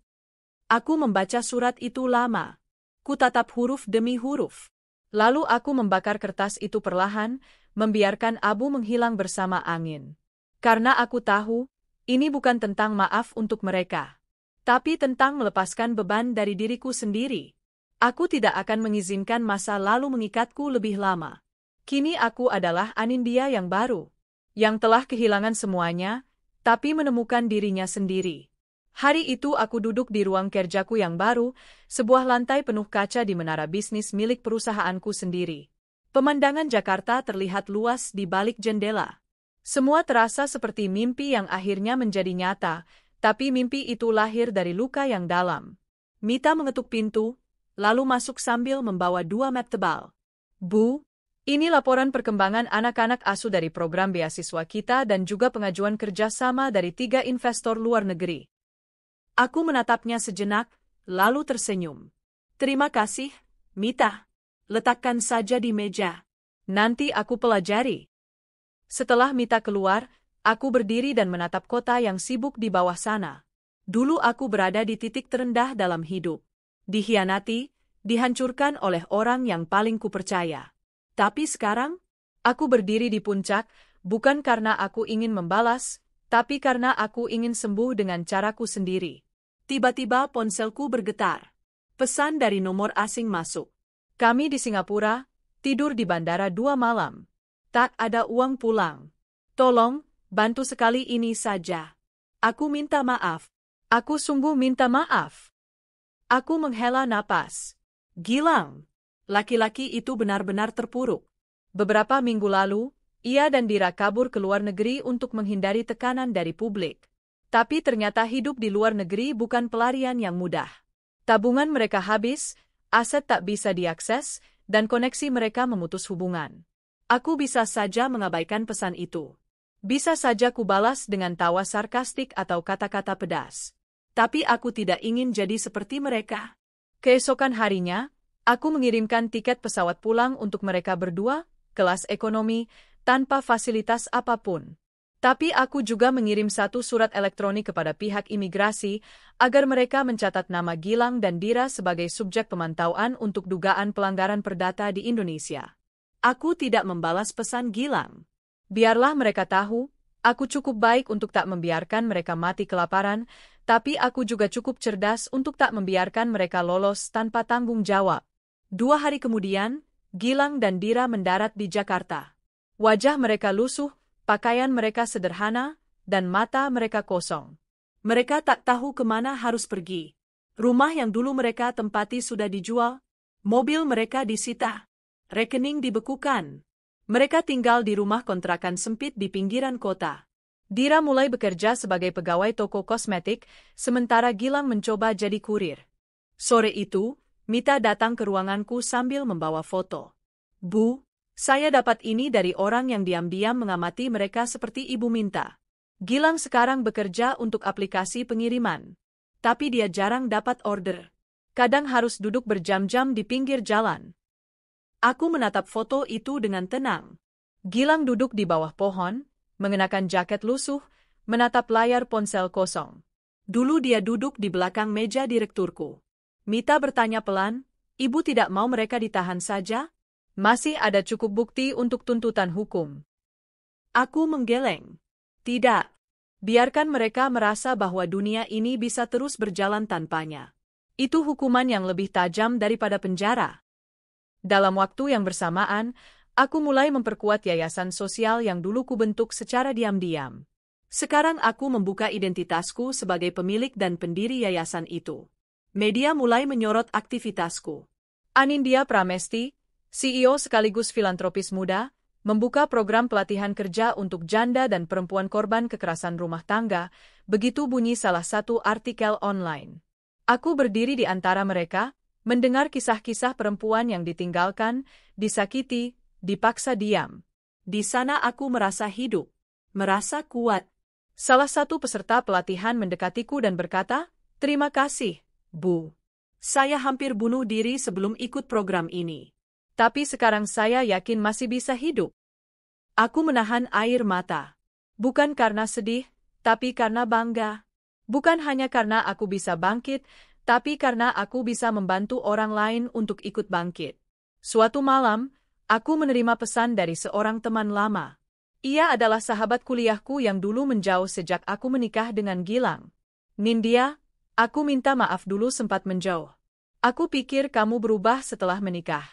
Aku membaca surat itu lama. Ku tatap huruf demi huruf. Lalu aku membakar kertas itu perlahan, membiarkan abu menghilang bersama angin. Karena aku tahu, ini bukan tentang maaf untuk mereka, tapi tentang melepaskan beban dari diriku sendiri. Aku tidak akan mengizinkan masa lalu mengikatku lebih lama. Kini aku adalah Anindya yang baru, yang telah kehilangan semuanya, tapi menemukan dirinya sendiri. Hari itu aku duduk di ruang kerjaku yang baru, sebuah lantai penuh kaca di menara bisnis milik perusahaanku sendiri. Pemandangan Jakarta terlihat luas di balik jendela. Semua terasa seperti mimpi yang akhirnya menjadi nyata, tapi mimpi itu lahir dari luka yang dalam. Mita mengetuk pintu, lalu masuk sambil membawa 2 map tebal. Bu, ini laporan perkembangan anak-anak asuh dari program beasiswa kita dan juga pengajuan kerjasama dari 3 investor luar negeri. Aku menatapnya sejenak, lalu tersenyum. Terima kasih, Mita. Letakkan saja di meja. Nanti aku pelajari. Setelah Mita keluar, aku berdiri dan menatap kota yang sibuk di bawah sana. Dulu aku berada di titik terendah dalam hidup. Dikhianati, dihancurkan oleh orang yang paling kupercaya. Tapi sekarang, aku berdiri di puncak, bukan karena aku ingin membalas, tapi karena aku ingin sembuh dengan caraku sendiri. Tiba-tiba ponselku bergetar. Pesan dari nomor asing masuk. Kami di Singapura, tidur di bandara 2 malam. Tak ada uang pulang. Tolong, bantu sekali ini saja. Aku minta maaf. Aku sungguh minta maaf. Aku menghela napas. Gilang. Laki-laki itu benar-benar terpuruk. Beberapa minggu lalu, ia dan Dira kabur ke luar negeri untuk menghindari tekanan dari publik. Tapi ternyata hidup di luar negeri bukan pelarian yang mudah. Tabungan mereka habis, aset tak bisa diakses, dan koneksi mereka memutus hubungan. Aku bisa saja mengabaikan pesan itu. Bisa saja kubalas dengan tawa sarkastik atau kata-kata pedas. Tapi aku tidak ingin jadi seperti mereka. Keesokan harinya, aku mengirimkan tiket pesawat pulang untuk mereka berdua, kelas ekonomi, tanpa fasilitas apapun. Tapi aku juga mengirim 1 surat elektronik kepada pihak imigrasi agar mereka mencatat nama Gilang dan Dira sebagai subjek pemantauan untuk dugaan pelanggaran perdata di Indonesia. Aku tidak membalas pesan Gilang. Biarlah mereka tahu, aku cukup baik untuk tak membiarkan mereka mati kelaparan, tapi aku juga cukup cerdas untuk tak membiarkan mereka lolos tanpa tanggung jawab. 2 hari kemudian, Gilang dan Dira mendarat di Jakarta. Wajah mereka lusuh, pakaian mereka sederhana, dan mata mereka kosong. Mereka tak tahu kemana harus pergi. Rumah yang dulu mereka tempati sudah dijual, mobil mereka disita, rekening dibekukan. Mereka tinggal di rumah kontrakan sempit di pinggiran kota. Dira mulai bekerja sebagai pegawai toko kosmetik, sementara Gilang mencoba jadi kurir. Sore itu, Mita datang ke ruanganku sambil membawa foto. Bu, saya dapat ini dari orang yang diam-diam mengamati mereka seperti Ibu minta. Gilang sekarang bekerja untuk aplikasi pengiriman. Tapi dia jarang dapat order. Kadang harus duduk berjam-jam di pinggir jalan. Aku menatap foto itu dengan tenang. Gilang duduk di bawah pohon, mengenakan jaket lusuh, menatap layar ponsel kosong. Dulu dia duduk di belakang meja direkturku. Mita bertanya pelan, Ibu tidak mau mereka ditahan saja? Masih ada cukup bukti untuk tuntutan hukum. Aku menggeleng. Tidak. Biarkan mereka merasa bahwa dunia ini bisa terus berjalan tanpanya. Itu hukuman yang lebih tajam daripada penjara. Dalam waktu yang bersamaan, aku mulai memperkuat yayasan sosial yang dulu kubentuk secara diam-diam. Sekarang aku membuka identitasku sebagai pemilik dan pendiri yayasan itu. Media mulai menyorot aktivitasku. Anindya Pramesti, CEO sekaligus filantropis muda, membuka program pelatihan kerja untuk janda dan perempuan korban kekerasan rumah tangga, begitu bunyi salah satu artikel online. Aku berdiri di antara mereka, mendengar kisah-kisah perempuan yang ditinggalkan, disakiti, dipaksa diam. Di sana aku merasa hidup, merasa kuat. Salah satu peserta pelatihan mendekatiku dan berkata, "Terima kasih, Bu. Saya hampir bunuh diri sebelum ikut program ini. Tapi sekarang saya yakin masih bisa hidup." Aku menahan air mata. Bukan karena sedih, tapi karena bangga. Bukan hanya karena aku bisa bangkit, tapi karena aku bisa membantu orang lain untuk ikut bangkit. Suatu malam, aku menerima pesan dari seorang teman lama. Ia adalah sahabat kuliahku yang dulu menjauh sejak aku menikah dengan Gilang. "Nindya, aku minta maaf dulu sempat menjauh. Aku pikir kamu berubah setelah menikah.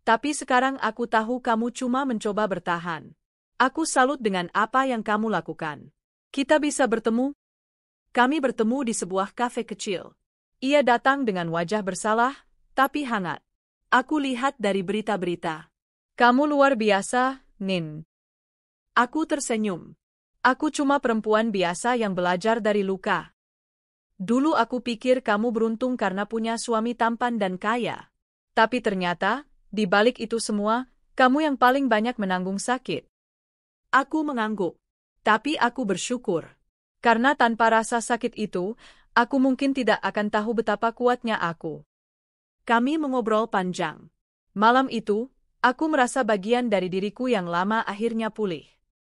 Tapi sekarang aku tahu kamu cuma mencoba bertahan. Aku salut dengan apa yang kamu lakukan. Kita bisa bertemu?" Kami bertemu di sebuah kafe kecil. Ia datang dengan wajah bersalah, tapi hangat. Aku lihat dari berita-berita. "Kamu luar biasa, Nin." Aku tersenyum. "Aku cuma perempuan biasa yang belajar dari luka. Dulu aku pikir kamu beruntung karena punya suami tampan dan kaya. Tapi ternyata, di balik itu semua, kamu yang paling banyak menanggung sakit." Aku mengangguk. Tapi aku bersyukur. Karena tanpa rasa sakit itu, aku mungkin tidak akan tahu betapa kuatnya aku. Kami mengobrol panjang. Malam itu, aku merasa bagian dari diriku yang lama akhirnya pulih.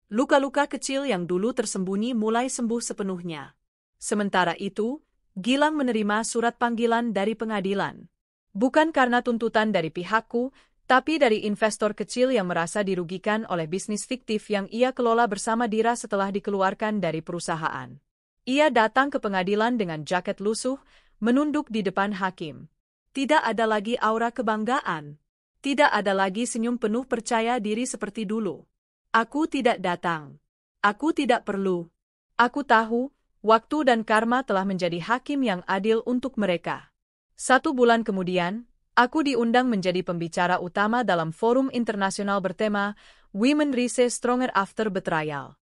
Luka-luka kecil yang dulu tersembunyi mulai sembuh sepenuhnya. Sementara itu, Gilang menerima surat panggilan dari pengadilan. Bukan karena tuntutan dari pihakku, tapi dari investor kecil yang merasa dirugikan oleh bisnis fiktif yang ia kelola bersama Dira setelah dikeluarkan dari perusahaan. Ia datang ke pengadilan dengan jaket lusuh, menunduk di depan hakim. Tidak ada lagi aura kebanggaan. Tidak ada lagi senyum penuh percaya diri seperti dulu. Aku tidak datang. Aku tidak perlu. Aku tahu, waktu dan karma telah menjadi hakim yang adil untuk mereka. 1 bulan kemudian, aku diundang menjadi pembicara utama dalam forum internasional bertema Women Rise Stronger After Betrayal.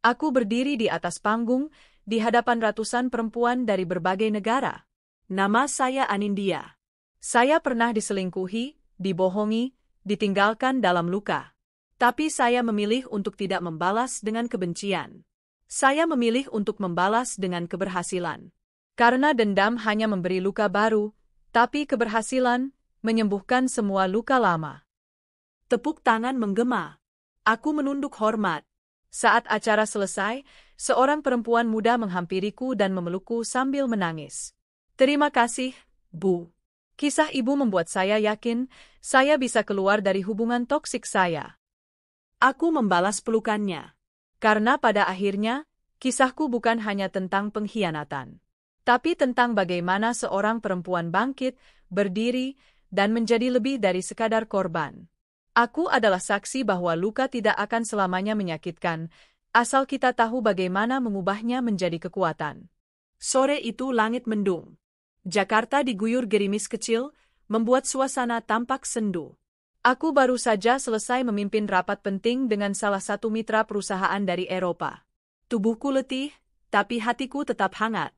Aku berdiri di atas panggung, di hadapan ratusan perempuan dari berbagai negara. Nama saya Anindya. Saya pernah diselingkuhi, dibohongi, ditinggalkan dalam luka. Tapi saya memilih untuk tidak membalas dengan kebencian. Saya memilih untuk membalas dengan keberhasilan. Karena dendam hanya memberi luka baru, tapi keberhasilan menyembuhkan semua luka lama. Tepuk tangan menggema. Aku menunduk hormat. Saat acara selesai, seorang perempuan muda menghampiriku dan memelukku sambil menangis. "Terima kasih, Bu. Kisah Ibu membuat saya yakin saya bisa keluar dari hubungan toksik saya." Aku membalas pelukannya. Karena pada akhirnya, kisahku bukan hanya tentang pengkhianatan, tapi tentang bagaimana seorang perempuan bangkit, berdiri, dan menjadi lebih dari sekadar korban. Aku adalah saksi bahwa luka tidak akan selamanya menyakitkan, asal kita tahu bagaimana mengubahnya menjadi kekuatan. Sore itu langit mendung. Jakarta diguyur gerimis kecil, membuat suasana tampak sendu. Aku baru saja selesai memimpin rapat penting dengan salah satu mitra perusahaan dari Eropa. Tubuhku letih, tapi hatiku tetap hangat.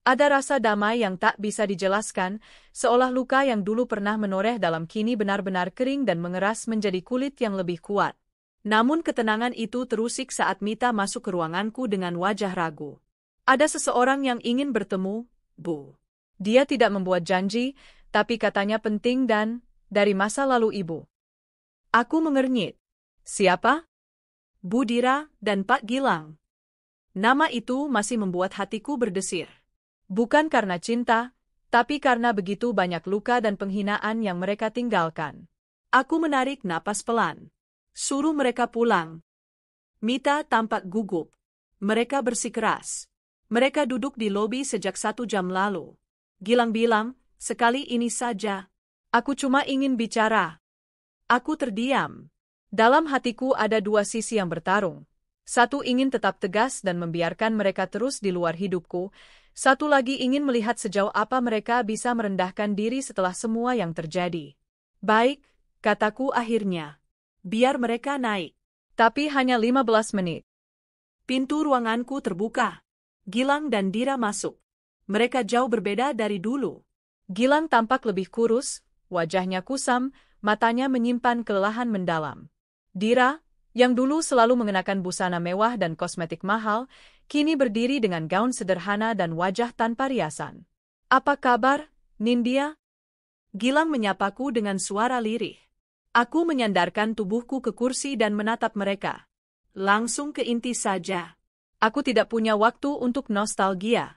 Ada rasa damai yang tak bisa dijelaskan, seolah luka yang dulu pernah menoreh dalam kini benar-benar kering dan mengeras menjadi kulit yang lebih kuat. Namun ketenangan itu terusik saat Mita masuk ke ruanganku dengan wajah ragu. "Ada seseorang yang ingin bertemu, Bu." Dia tidak membuat janji, tapi katanya penting dan dari masa lalu Ibu. Aku mengernyit. "Siapa?" "Bu Dira dan Pak Gilang." Nama itu masih membuat hatiku berdesir. Bukan karena cinta, tapi karena begitu banyak luka dan penghinaan yang mereka tinggalkan. Aku menarik napas pelan. "Suruh mereka pulang." Mita tampak gugup. Mereka bersikeras. Mereka duduk di lobi sejak 1 jam lalu. Gilang bilang, "Sekali ini saja." "Aku cuma ingin bicara." Aku terdiam. Dalam hatiku ada 2 sisi yang bertarung. Satu ingin tetap tegas dan membiarkan mereka terus di luar hidupku. Satu lagi ingin melihat sejauh apa mereka bisa merendahkan diri setelah semua yang terjadi. "Baik," kataku akhirnya. "Biar mereka naik." Tapi hanya 15 menit. Pintu ruanganku terbuka. Gilang dan Dira masuk. Mereka jauh berbeda dari dulu. Gilang tampak lebih kurus, wajahnya kusam, matanya menyimpan kelelahan mendalam. Dira, Yang dulu selalu mengenakan busana mewah dan kosmetik mahal, kini berdiri dengan gaun sederhana dan wajah tanpa riasan. "Apa kabar, Nindya?" Gilang menyapaku dengan suara lirih. Aku menyandarkan tubuhku ke kursi dan menatap mereka. Langsung ke inti saja. "Aku tidak punya waktu untuk nostalgia."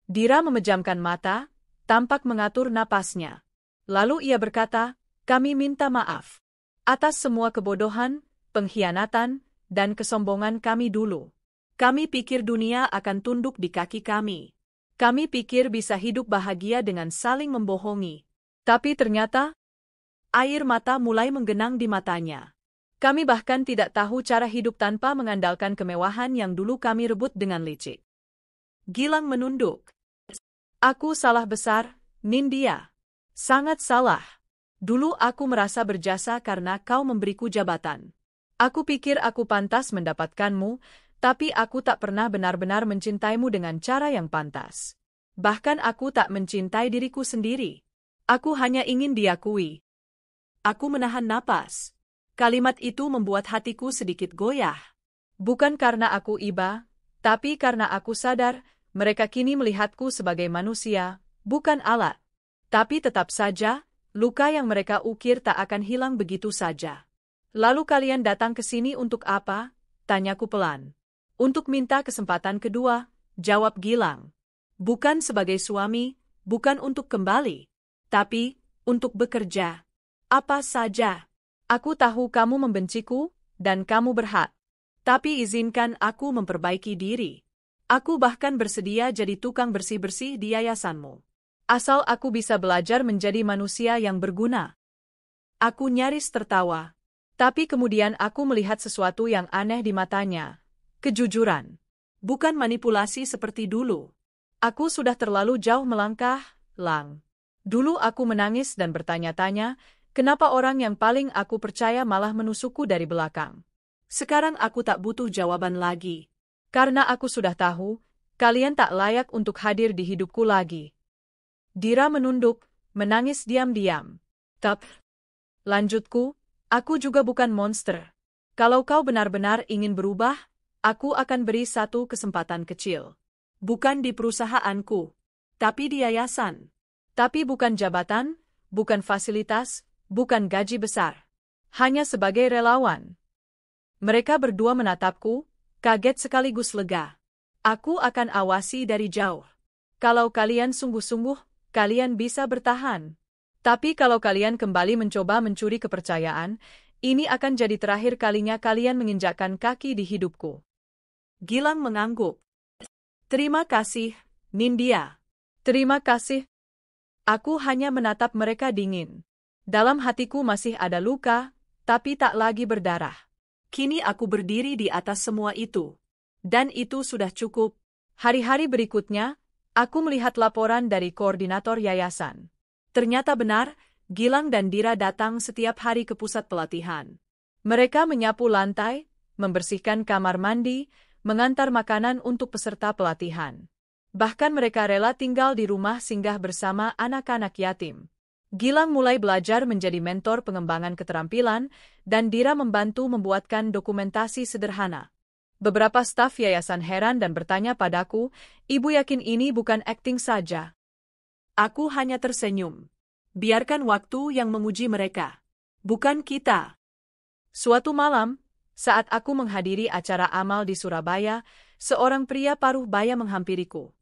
Dira memejamkan mata, tampak mengatur napasnya. Lalu ia berkata, "Kami minta maaf atas semua kebodohan, pengkhianatan, dan kesombongan kami dulu. Kami pikir dunia akan tunduk di kaki kami. Kami pikir bisa hidup bahagia dengan saling membohongi. Tapi ternyata..." Air mata mulai menggenang di matanya. "Kami bahkan tidak tahu cara hidup tanpa mengandalkan kemewahan yang dulu kami rebut dengan licik." Gilang menunduk. "Aku salah besar, Nindya. Sangat salah. Dulu aku merasa berjasa karena kau memberiku jabatan. Aku pikir aku pantas mendapatkanmu, tapi aku tak pernah benar-benar mencintaimu dengan cara yang pantas. Bahkan aku tak mencintai diriku sendiri. Aku hanya ingin diakui." Aku menahan napas. Kalimat itu membuat hatiku sedikit goyah. Bukan karena aku iba, tapi karena aku sadar, mereka kini melihatku sebagai manusia, bukan alat. Tapi tetap saja, luka yang mereka ukir tak akan hilang begitu saja. "Lalu kalian datang ke sini untuk apa?" tanyaku pelan. "Untuk minta kesempatan kedua," jawab Gilang. "Bukan sebagai suami, bukan untuk kembali, tapi untuk bekerja. Apa saja. Aku tahu kamu membenciku, dan kamu berhak. Tapi izinkan aku memperbaiki diri. Aku bahkan bersedia jadi tukang bersih-bersih di yayasanmu. Asal aku bisa belajar menjadi manusia yang berguna." Aku nyaris tertawa. Tapi kemudian aku melihat sesuatu yang aneh di matanya. Kejujuran. Bukan manipulasi seperti dulu. Aku sudah terlalu jauh melangkah, Lang. Dulu aku menangis dan bertanya-tanya, kenapa orang yang paling aku percaya malah menusukku dari belakang. Sekarang aku tak butuh jawaban lagi. Karena aku sudah tahu, kalian tak layak untuk hadir di hidupku lagi. Dira menunduk, menangis diam-diam. "Tapi," lanjutku, "aku juga bukan monster. Kalau kau benar-benar ingin berubah, aku akan beri satu kesempatan kecil. Bukan di perusahaanku, tapi di yayasan. Tapi bukan jabatan, bukan fasilitas, bukan gaji besar. Hanya sebagai relawan." Mereka berdua menatapku, kaget sekaligus lega. "Aku akan awasi dari jauh. Kalau kalian sungguh-sungguh, kalian bisa bertahan. Tapi kalau kalian kembali mencoba mencuri kepercayaan, ini akan jadi terakhir kalinya kalian menginjakkan kaki di hidupku." Gilang mengangguk. "Terima kasih, Nindya." "Terima kasih." Aku hanya menatap mereka dingin. Dalam hatiku masih ada luka, tapi tak lagi berdarah. Kini aku berdiri di atas semua itu. Dan itu sudah cukup. Hari-hari berikutnya, aku melihat laporan dari koordinator yayasan. Ternyata benar, Gilang dan Dira datang setiap hari ke pusat pelatihan. Mereka menyapu lantai, membersihkan kamar mandi, mengantar makanan untuk peserta pelatihan. Bahkan mereka rela tinggal di rumah singgah bersama anak-anak yatim. Gilang mulai belajar menjadi mentor pengembangan keterampilan, dan Dira membantu membuatkan dokumentasi sederhana. Beberapa staf yayasan heran dan bertanya padaku, "Ibu yakin ini bukan akting saja?" Aku hanya tersenyum. Biarkan waktu yang menguji mereka. Bukan kita. Suatu malam, saat aku menghadiri acara amal di Surabaya, seorang pria paruh baya menghampiriku.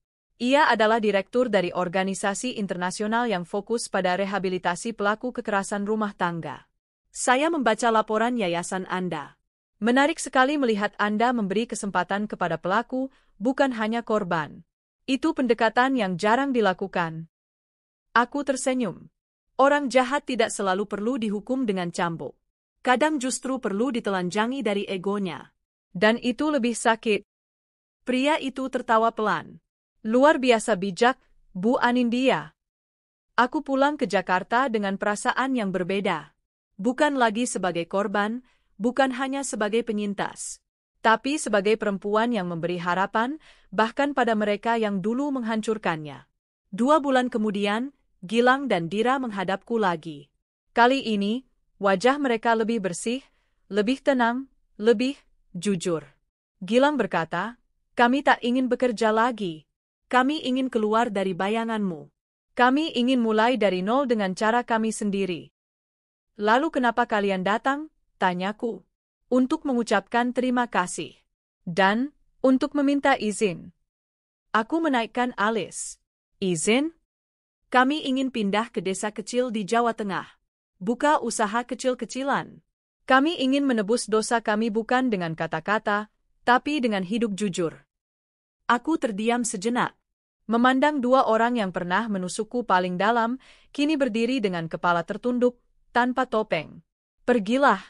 Ia adalah direktur dari organisasi internasional yang fokus pada rehabilitasi pelaku kekerasan rumah tangga. "Saya membaca laporan yayasan Anda. Menarik sekali melihat Anda memberi kesempatan kepada pelaku, bukan hanya korban. Itu pendekatan yang jarang dilakukan." Aku tersenyum. Orang jahat tidak selalu perlu dihukum dengan cambuk. Kadang justru perlu ditelanjangi dari egonya. Dan itu lebih sakit. Pria itu tertawa pelan. "Luar biasa bijak, Bu Anindya." Aku pulang ke Jakarta dengan perasaan yang berbeda. Bukan lagi sebagai korban, bukan hanya sebagai penyintas, tapi sebagai perempuan yang memberi harapan, bahkan pada mereka yang dulu menghancurkannya. 2 bulan kemudian, Gilang dan Dira menghadapku lagi. Kali ini, wajah mereka lebih bersih, lebih tenang, lebih jujur. Gilang berkata, kami tak ingin bekerja lagi. Kami ingin keluar dari bayanganmu. Kami ingin mulai dari nol dengan cara kami sendiri. Lalu kenapa kalian datang? Tanyaku. Untuk mengucapkan terima kasih. Dan, untuk meminta izin. Aku menaikkan alis. Izin? Kami ingin pindah ke desa kecil di Jawa Tengah. Buka usaha kecil-kecilan. Kami ingin menebus dosa kami bukan dengan kata-kata, tapi dengan hidup jujur. Aku terdiam sejenak. Memandang dua orang yang pernah menusukku paling dalam, kini berdiri dengan kepala tertunduk, tanpa topeng. Pergilah.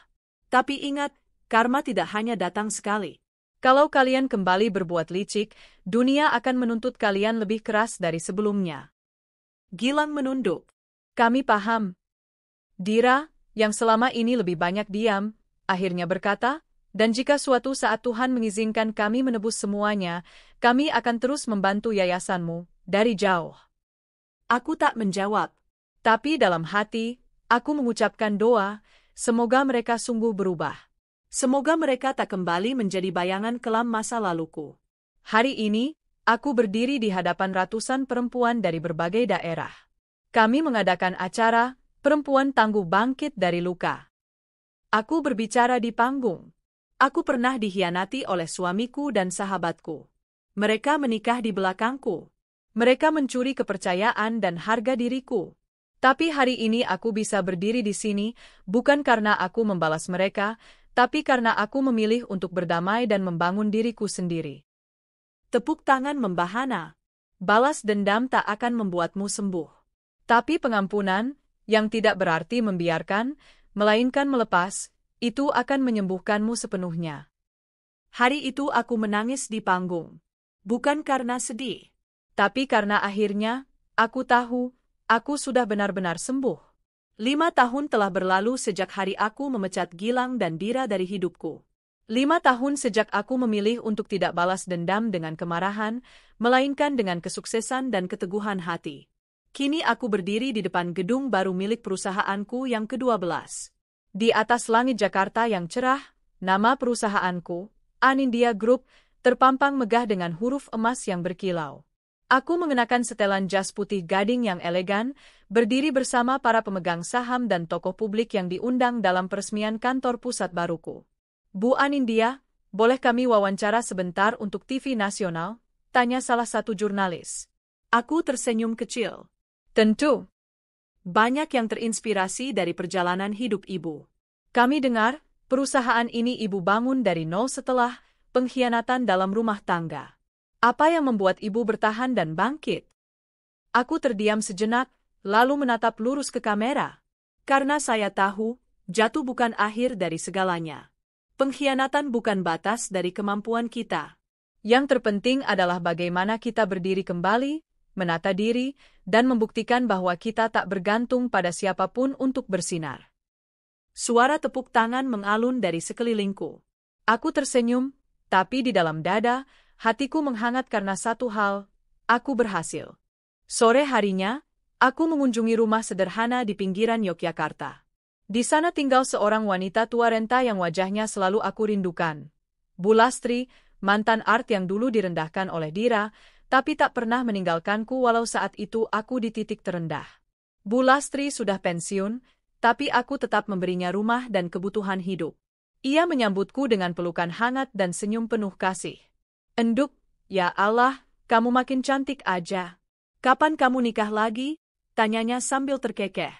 Tapi ingat, karma tidak hanya datang sekali. Kalau kalian kembali berbuat licik, dunia akan menuntut kalian lebih keras dari sebelumnya. Gilang menunduk. Kami paham. Dira, yang selama ini lebih banyak diam, akhirnya berkata, dan jika suatu saat Tuhan mengizinkan kami menebus semuanya, kami akan terus membantu yayasanmu, dari jauh. Aku tak menjawab. Tapi dalam hati, aku mengucapkan doa, semoga mereka sungguh berubah. Semoga mereka tak kembali menjadi bayangan kelam masa laluku. Hari ini, aku berdiri di hadapan ratusan perempuan dari berbagai daerah. Kami mengadakan acara, Perempuan Tangguh Bangkit dari Luka. Aku berbicara di panggung. Aku pernah dikhianati oleh suamiku dan sahabatku. Mereka menikah di belakangku. Mereka mencuri kepercayaan dan harga diriku. Tapi hari ini aku bisa berdiri di sini, bukan karena aku membalas mereka, tapi karena aku memilih untuk berdamai dan membangun diriku sendiri. Tepuk tangan membahana. Balas dendam tak akan membuatmu sembuh. Tapi pengampunan, yang tidak berarti membiarkan, melainkan melepas, itu akan menyembuhkanmu sepenuhnya. Hari itu aku menangis di panggung. Bukan karena sedih. Tapi karena akhirnya, aku tahu, aku sudah benar-benar sembuh. 5 tahun telah berlalu sejak hari aku memecat Gilang dan Dira dari hidupku. 5 tahun sejak aku memilih untuk tidak balas dendam dengan kemarahan, melainkan dengan kesuksesan dan keteguhan hati. Kini aku berdiri di depan gedung baru milik perusahaanku yang ke-12. Di atas langit Jakarta yang cerah, nama perusahaanku, Anindya Group, terpampang megah dengan huruf emas yang berkilau. Aku mengenakan setelan jas putih gading yang elegan, berdiri bersama para pemegang saham dan tokoh publik yang diundang dalam peresmian kantor pusat baruku. Bu Anindya, boleh kami wawancara sebentar untuk TV nasional? Tanya salah satu jurnalis. Aku tersenyum kecil. Tentu. Banyak yang terinspirasi dari perjalanan hidup ibu. Kami dengar, perusahaan ini ibu bangun dari nol setelah pengkhianatan dalam rumah tangga. Apa yang membuat ibu bertahan dan bangkit? Aku terdiam sejenak, lalu menatap lurus ke kamera. Karena saya tahu, jatuh bukan akhir dari segalanya. Pengkhianatan bukan batas dari kemampuan kita. Yang terpenting adalah bagaimana kita berdiri kembali, menata diri, dan membuktikan bahwa kita tak bergantung pada siapapun untuk bersinar. Suara tepuk tangan mengalun dari sekelilingku. Aku tersenyum, tapi di dalam dada, hatiku menghangat karena satu hal, aku berhasil. Sore harinya, aku mengunjungi rumah sederhana di pinggiran Yogyakarta. Di sana tinggal seorang wanita tua renta yang wajahnya selalu aku rindukan. Bu Lastri, mantan art yang dulu direndahkan oleh Dira, tapi tak pernah meninggalkanku walau saat itu aku di titik terendah. Bu Lastri sudah pensiun, tapi aku tetap memberinya rumah dan kebutuhan hidup. Ia menyambutku dengan pelukan hangat dan senyum penuh kasih. Enduk, ya Allah, kamu makin cantik aja. Kapan kamu nikah lagi? Tanyanya sambil terkekeh.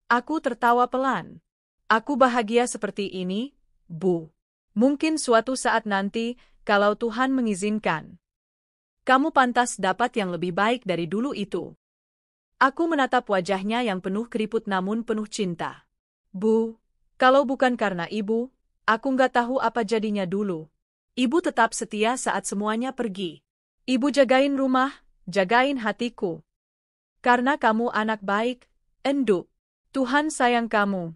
Aku tertawa pelan. Aku bahagia seperti ini, Bu. Mungkin suatu saat nanti, kalau Tuhan mengizinkan. Kamu pantas dapat yang lebih baik dari dulu itu. Aku menatap wajahnya yang penuh keriput namun penuh cinta. Bu, kalau bukan karena ibu, aku nggak tahu apa jadinya dulu. Ibu tetap setia saat semuanya pergi. Ibu jagain rumah, jagain hatiku. Karena kamu anak baik, Enduk. Tuhan sayang kamu.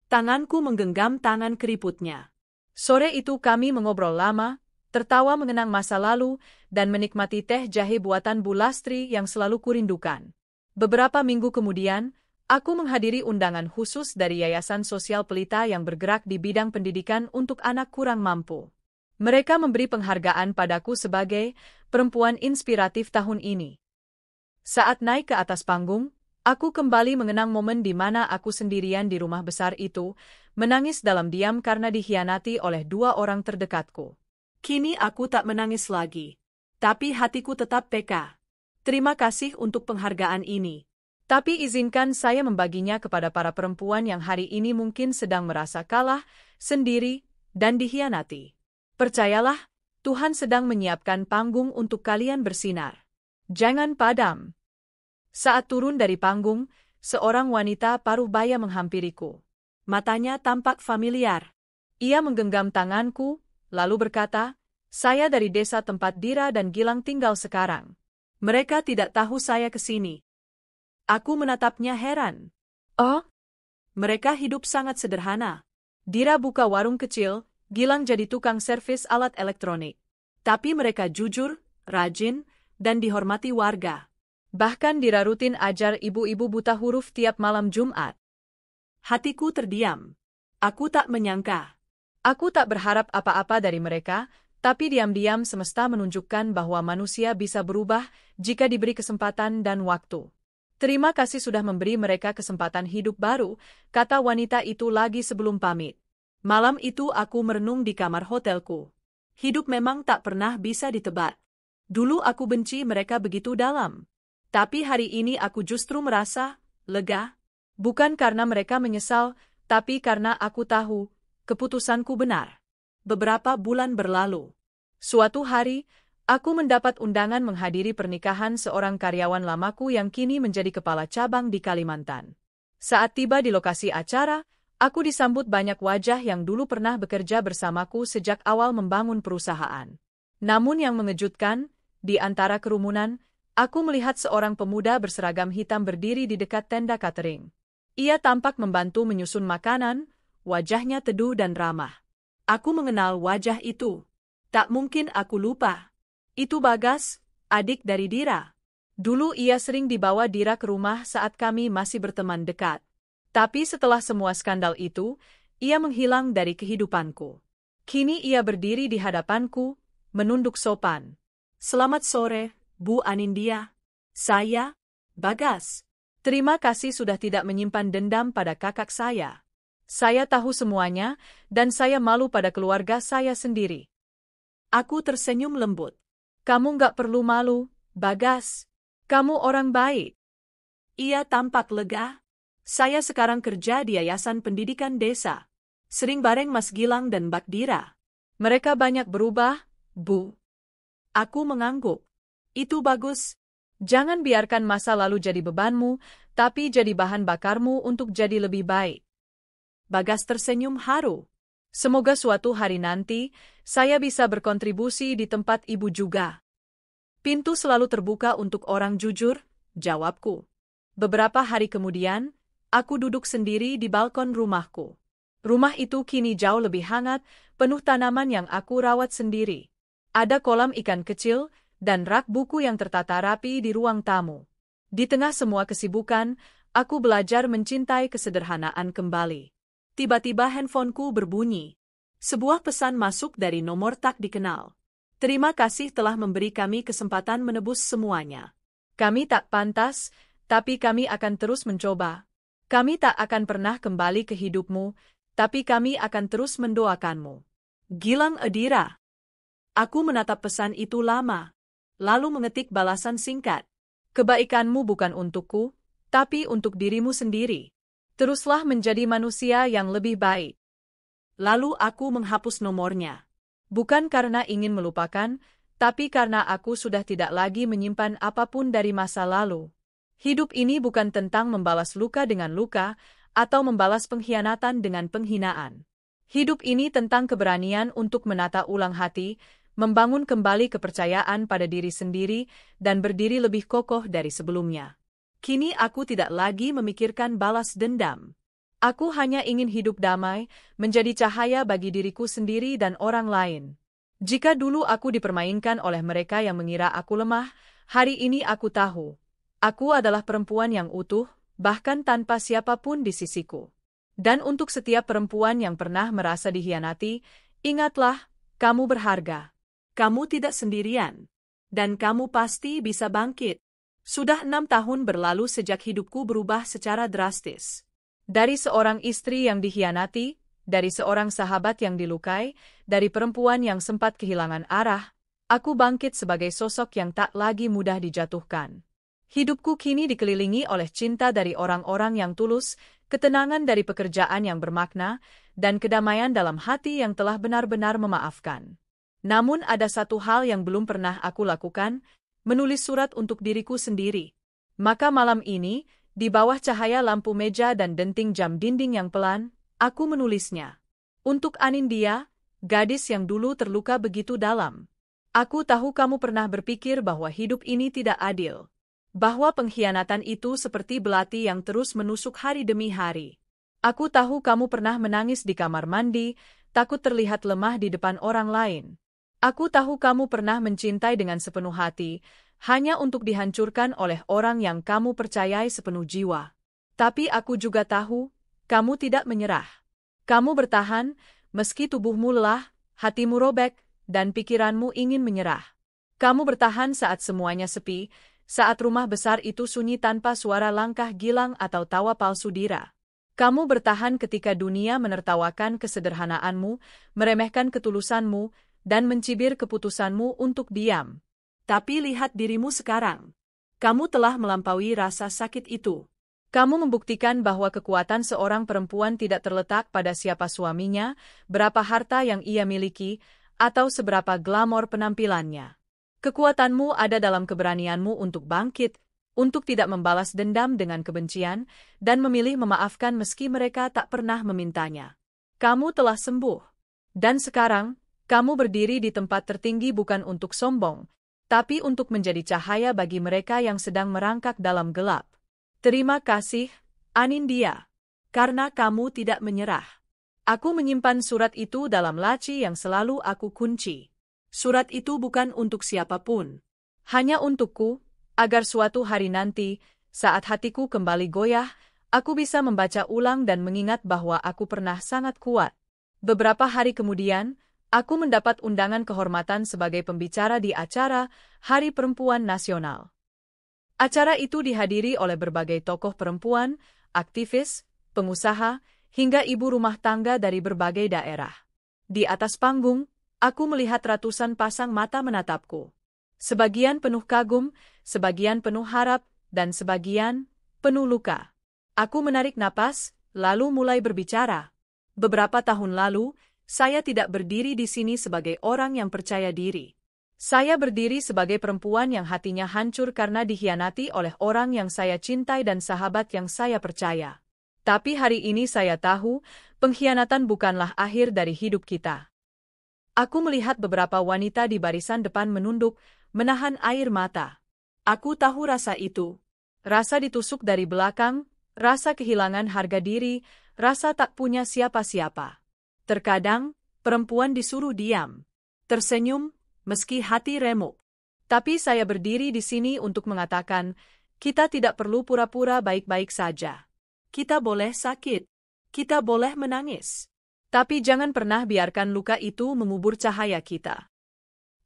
Tanganku menggenggam tangan keriputnya. Sore itu kami mengobrol lama, tertawa mengenang masa lalu, dan menikmati teh jahe buatan Bu Lastri yang selalu kurindukan. Beberapa minggu kemudian, Aku menghadiri undangan khusus dari Yayasan Sosial Pelita yang bergerak di bidang pendidikan untuk anak kurang mampu. Mereka memberi penghargaan padaku sebagai perempuan inspiratif tahun ini. Saat naik ke atas panggung, aku kembali mengenang momen di mana aku sendirian di rumah besar itu, menangis dalam diam karena dikhianati oleh dua orang terdekatku. Kini aku tak menangis lagi. Tapi hatiku tetap peka. Terima kasih untuk penghargaan ini. Tapi izinkan saya membaginya kepada para perempuan yang hari ini mungkin sedang merasa kalah, sendiri, dan dikhianati. Percayalah, Tuhan sedang menyiapkan panggung untuk kalian bersinar. Jangan padam. Saat turun dari panggung, seorang wanita paruh baya menghampiriku. Matanya tampak familiar. Ia menggenggam tanganku, lalu berkata, "Saya dari desa tempat Dira dan Gilang tinggal sekarang. Mereka tidak tahu saya ke sini." Aku menatapnya heran. Oh? Mereka hidup sangat sederhana. Dira buka warung kecil, Gilang jadi tukang servis alat elektronik. Tapi mereka jujur, rajin, dan dihormati warga. Bahkan Dira rutin ajar ibu-ibu buta huruf tiap malam Jumat. Hatiku terdiam. Aku tak menyangka. Aku tak berharap apa-apa dari mereka, tapi diam-diam semesta menunjukkan bahwa manusia bisa berubah jika diberi kesempatan dan waktu. Terima kasih sudah memberi mereka kesempatan hidup baru, kata wanita itu lagi sebelum pamit. Malam itu aku merenung di kamar hotelku. Hidup memang tak pernah bisa ditebak. Dulu aku benci mereka begitu dalam. Tapi hari ini aku justru merasa lega. Bukan karena mereka menyesal, tapi karena aku tahu keputusanku benar. Beberapa bulan berlalu. Suatu hari, aku mendapat undangan menghadiri pernikahan seorang karyawan lamaku yang kini menjadi kepala cabang di Kalimantan. Saat tiba di lokasi acara, aku disambut banyak wajah yang dulu pernah bekerja bersamaku sejak awal membangun perusahaan. Namun yang mengejutkan, di antara kerumunan, aku melihat seorang pemuda berseragam hitam berdiri di dekat tenda catering. Ia tampak membantu menyusun makanan, wajahnya teduh dan ramah. Aku mengenal wajah itu. Tak mungkin aku lupa. Itu Bagas, adik dari Dira. Dulu ia sering dibawa Dira ke rumah saat kami masih berteman dekat. Tapi setelah semua skandal itu, ia menghilang dari kehidupanku. Kini ia berdiri di hadapanku, menunduk sopan. Selamat sore, Bu Anindya. Saya, Bagas. Terima kasih sudah tidak menyimpan dendam pada kakak saya. Saya tahu semuanya, dan saya malu pada keluarga saya sendiri. Aku tersenyum lembut. Kamu nggak perlu malu, Bagas. Kamu orang baik. Ia tampak lega. Saya sekarang kerja di Yayasan Pendidikan Desa. Sering bareng Mas Gilang dan Mbak Dira. Mereka banyak berubah, Bu. Aku mengangguk. Itu bagus. Jangan biarkan masa lalu jadi bebanmu, tapi jadi bahan bakarmu untuk jadi lebih baik. Bagas tersenyum haru. Semoga suatu hari nanti, saya bisa berkontribusi di tempat ibu juga. Pintu selalu terbuka untuk orang jujur, jawabku. Beberapa hari kemudian, aku duduk sendiri di balkon rumahku. Rumah itu kini jauh lebih hangat, penuh tanaman yang aku rawat sendiri. Ada kolam ikan kecil, dan rak buku yang tertata rapi di ruang tamu. Di tengah semua kesibukan, aku belajar mencintai kesederhanaan kembali. Tiba-tiba handphoneku berbunyi. Sebuah pesan masuk dari nomor tak dikenal. Terima kasih telah memberi kami kesempatan menebus semuanya. Kami tak pantas, tapi kami akan terus mencoba. Kami tak akan pernah kembali ke hidupmu, tapi kami akan terus mendoakanmu. Gilang Adira. Aku menatap pesan itu lama. Lalu mengetik balasan singkat. Kebaikanmu bukan untukku, tapi untuk dirimu sendiri. Teruslah menjadi manusia yang lebih baik. Lalu aku menghapus nomornya. Bukan karena ingin melupakan, tapi karena aku sudah tidak lagi menyimpan apapun dari masa lalu. Hidup ini bukan tentang membalas luka dengan luka, atau membalas pengkhianatan dengan penghinaan. Hidup ini tentang keberanian untuk menata ulang hati, membangun kembali kepercayaan pada diri sendiri, dan berdiri lebih kokoh dari sebelumnya. Kini aku tidak lagi memikirkan balas dendam. Aku hanya ingin hidup damai, menjadi cahaya bagi diriku sendiri dan orang lain. Jika dulu aku dipermainkan oleh mereka yang mengira aku lemah, hari ini aku tahu. Aku adalah perempuan yang utuh, bahkan tanpa siapapun di sisiku. Dan untuk setiap perempuan yang pernah merasa dikhianati, ingatlah, kamu berharga. Kamu tidak sendirian. Dan kamu pasti bisa bangkit. Sudah 6 tahun berlalu sejak hidupku berubah secara drastis. Dari seorang istri yang dikhianati, dari seorang sahabat yang dilukai, dari perempuan yang sempat kehilangan arah, aku bangkit sebagai sosok yang tak lagi mudah dijatuhkan. Hidupku kini dikelilingi oleh cinta dari orang-orang yang tulus, ketenangan dari pekerjaan yang bermakna, dan kedamaian dalam hati yang telah benar-benar memaafkan. Namun ada satu hal yang belum pernah aku lakukan, menulis surat untuk diriku sendiri. Maka malam ini, di bawah cahaya lampu meja dan denting jam dinding yang pelan, aku menulisnya. Untuk Anindya, gadis yang dulu terluka begitu dalam. Aku tahu kamu pernah berpikir bahwa hidup ini tidak adil. Bahwa pengkhianatan itu seperti belati yang terus menusuk hari demi hari. Aku tahu kamu pernah menangis di kamar mandi, takut terlihat lemah di depan orang lain. Aku tahu kamu pernah mencintai dengan sepenuh hati, hanya untuk dihancurkan oleh orang yang kamu percayai sepenuh jiwa. Tapi aku juga tahu, kamu tidak menyerah. Kamu bertahan, meski tubuhmu lelah, hatimu robek, dan pikiranmu ingin menyerah. Kamu bertahan saat semuanya sepi, saat rumah besar itu sunyi tanpa suara langkah Gilang atau tawa palsu Dira. Kamu bertahan ketika dunia menertawakan kesederhanaanmu, meremehkan ketulusanmu, dan mencibir keputusanmu untuk diam. Tapi lihat dirimu sekarang. Kamu telah melampaui rasa sakit itu. Kamu membuktikan bahwa kekuatan seorang perempuan tidak terletak pada siapa suaminya, berapa harta yang ia miliki, atau seberapa glamor penampilannya. Kekuatanmu ada dalam keberanianmu untuk bangkit, untuk tidak membalas dendam dengan kebencian, dan memilih memaafkan meski mereka tak pernah memintanya. Kamu telah sembuh. Dan sekarang, kamu berdiri di tempat tertinggi bukan untuk sombong, tapi untuk menjadi cahaya bagi mereka yang sedang merangkak dalam gelap. Terima kasih, Anindya. Karena kamu tidak menyerah. Aku menyimpan surat itu dalam laci yang selalu aku kunci. Surat itu bukan untuk siapapun. Hanya untukku, agar suatu hari nanti, saat hatiku kembali goyah, aku bisa membaca ulang dan mengingat bahwa aku pernah sangat kuat. Beberapa hari kemudian, aku mendapat undangan kehormatan sebagai pembicara di acara Hari Perempuan Nasional. Acara itu dihadiri oleh berbagai tokoh perempuan, aktivis, pengusaha, hingga ibu rumah tangga dari berbagai daerah. Di atas panggung, aku melihat ratusan pasang mata menatapku. Sebagian penuh kagum, sebagian penuh harap, dan sebagian penuh luka. Aku menarik napas, lalu mulai berbicara. Beberapa tahun lalu, saya tidak berdiri di sini sebagai orang yang percaya diri. Saya berdiri sebagai perempuan yang hatinya hancur karena dikhianati oleh orang yang saya cintai dan sahabat yang saya percaya. Tapi hari ini saya tahu, pengkhianatan bukanlah akhir dari hidup kita. Aku melihat beberapa wanita di barisan depan menunduk, menahan air mata. Aku tahu rasa itu. Rasa ditusuk dari belakang, rasa kehilangan harga diri, rasa tak punya siapa-siapa. Terkadang, perempuan disuruh diam, tersenyum, meski hati remuk. Tapi saya berdiri di sini untuk mengatakan, kita tidak perlu pura-pura baik-baik saja. Kita boleh sakit. Kita boleh menangis. Tapi jangan pernah biarkan luka itu mengubur cahaya kita.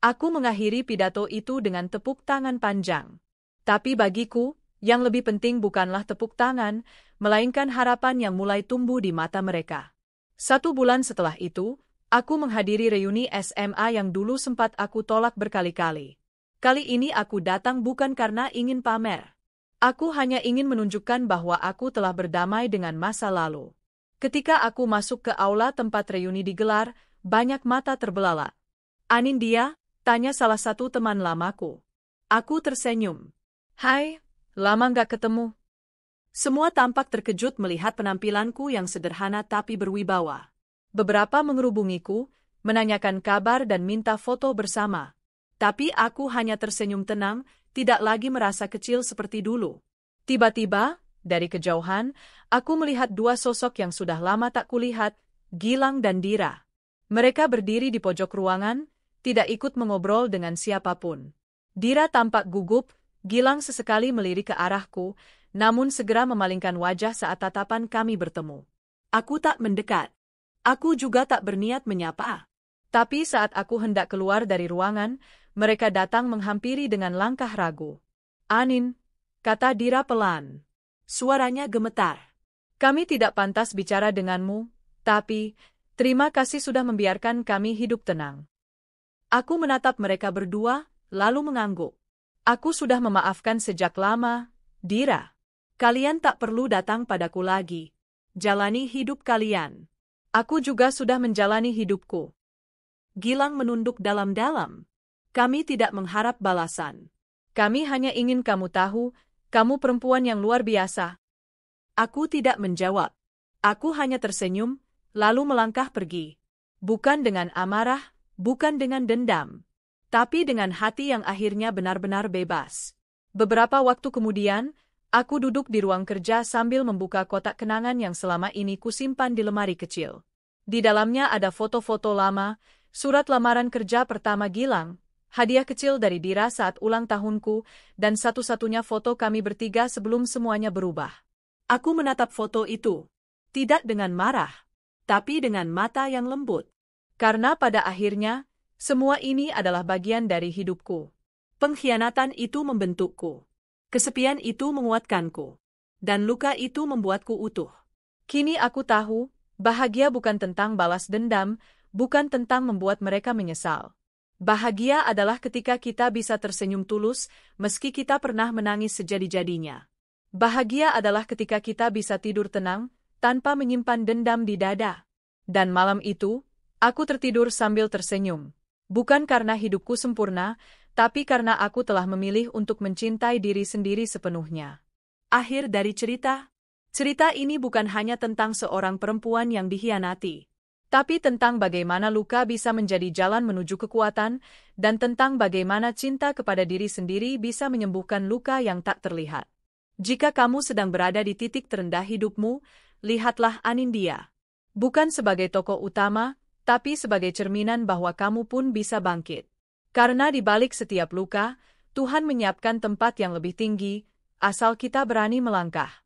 Aku mengakhiri pidato itu dengan tepuk tangan panjang. Tapi bagiku, yang lebih penting bukanlah tepuk tangan, melainkan harapan yang mulai tumbuh di mata mereka. 1 bulan setelah itu, aku menghadiri reuni SMA yang dulu sempat aku tolak berkali-kali. Kali ini aku datang bukan karena ingin pamer. Aku hanya ingin menunjukkan bahwa aku telah berdamai dengan masa lalu. Ketika aku masuk ke aula tempat reuni digelar, banyak mata terbelalak. "Anindya?" tanya salah satu teman lamaku. Aku tersenyum. "Hai, lama nggak ketemu." Semua tampak terkejut melihat penampilanku yang sederhana tapi berwibawa. Beberapa mengerubungiku, menanyakan kabar dan minta foto bersama. Tapi aku hanya tersenyum tenang, tidak lagi merasa kecil seperti dulu. Tiba-tiba, dari kejauhan, aku melihat 2 sosok yang sudah lama tak kulihat, Gilang dan Dira. Mereka berdiri di pojok ruangan, tidak ikut mengobrol dengan siapapun. Dira tampak gugup, Gilang sesekali melirik ke arahku, namun segera memalingkan wajah saat tatapan kami bertemu. Aku tak mendekat. Aku juga tak berniat menyapa. Tapi saat aku hendak keluar dari ruangan, mereka datang menghampiri dengan langkah ragu. "Anin," kata Dira pelan. Suaranya gemetar. "Kami tidak pantas bicara denganmu, tapi terima kasih sudah membiarkan kami hidup tenang." Aku menatap mereka berdua, lalu mengangguk. "Aku sudah memaafkan sejak lama, Dira. Kalian tak perlu datang padaku lagi. Jalani hidup kalian." "Aku juga sudah menjalani hidupku." Gilang menunduk dalam-dalam. "Kami tidak mengharap balasan. "Kami hanya ingin kamu tahu, kamu perempuan yang luar biasa." Aku tidak menjawab. Aku hanya tersenyum, lalu melangkah pergi. Bukan dengan amarah, bukan dengan dendam, tapi dengan hati yang akhirnya benar-benar bebas. Beberapa waktu kemudian, aku duduk di ruang kerja sambil membuka kotak kenangan yang selama ini kusimpan di lemari kecil. Di dalamnya ada foto-foto lama, surat lamaran kerja pertama Gilang, hadiah kecil dari Dira saat ulang tahunku, dan satu-satunya foto kami bertiga sebelum semuanya berubah. Aku menatap foto itu, tidak dengan marah, tapi dengan mata yang lembut. Karena pada akhirnya, semua ini adalah bagian dari hidupku. Pengkhianatan itu membentukku. Kesepian itu menguatkanku. Dan luka itu membuatku utuh. Kini aku tahu, bahagia bukan tentang balas dendam, bukan tentang membuat mereka menyesal. Bahagia adalah ketika kita bisa tersenyum tulus, meski kita pernah menangis sejadi-jadinya. Bahagia adalah ketika kita bisa tidur tenang, tanpa menyimpan dendam di dada. Dan malam itu, aku tertidur sambil tersenyum. Bukan karena hidupku sempurna, tapi karena aku telah memilih untuk mencintai diri sendiri sepenuhnya. Akhir dari cerita. Cerita ini bukan hanya tentang seorang perempuan yang dikhianati, tapi tentang bagaimana luka bisa menjadi jalan menuju kekuatan, dan tentang bagaimana cinta kepada diri sendiri bisa menyembuhkan luka yang tak terlihat. Jika kamu sedang berada di titik terendah hidupmu, lihatlah Anindya. Bukan sebagai tokoh utama, tapi sebagai cerminan bahwa kamu pun bisa bangkit. Karena di balik setiap luka, Tuhan menyiapkan tempat yang lebih tinggi, asal kita berani melangkah.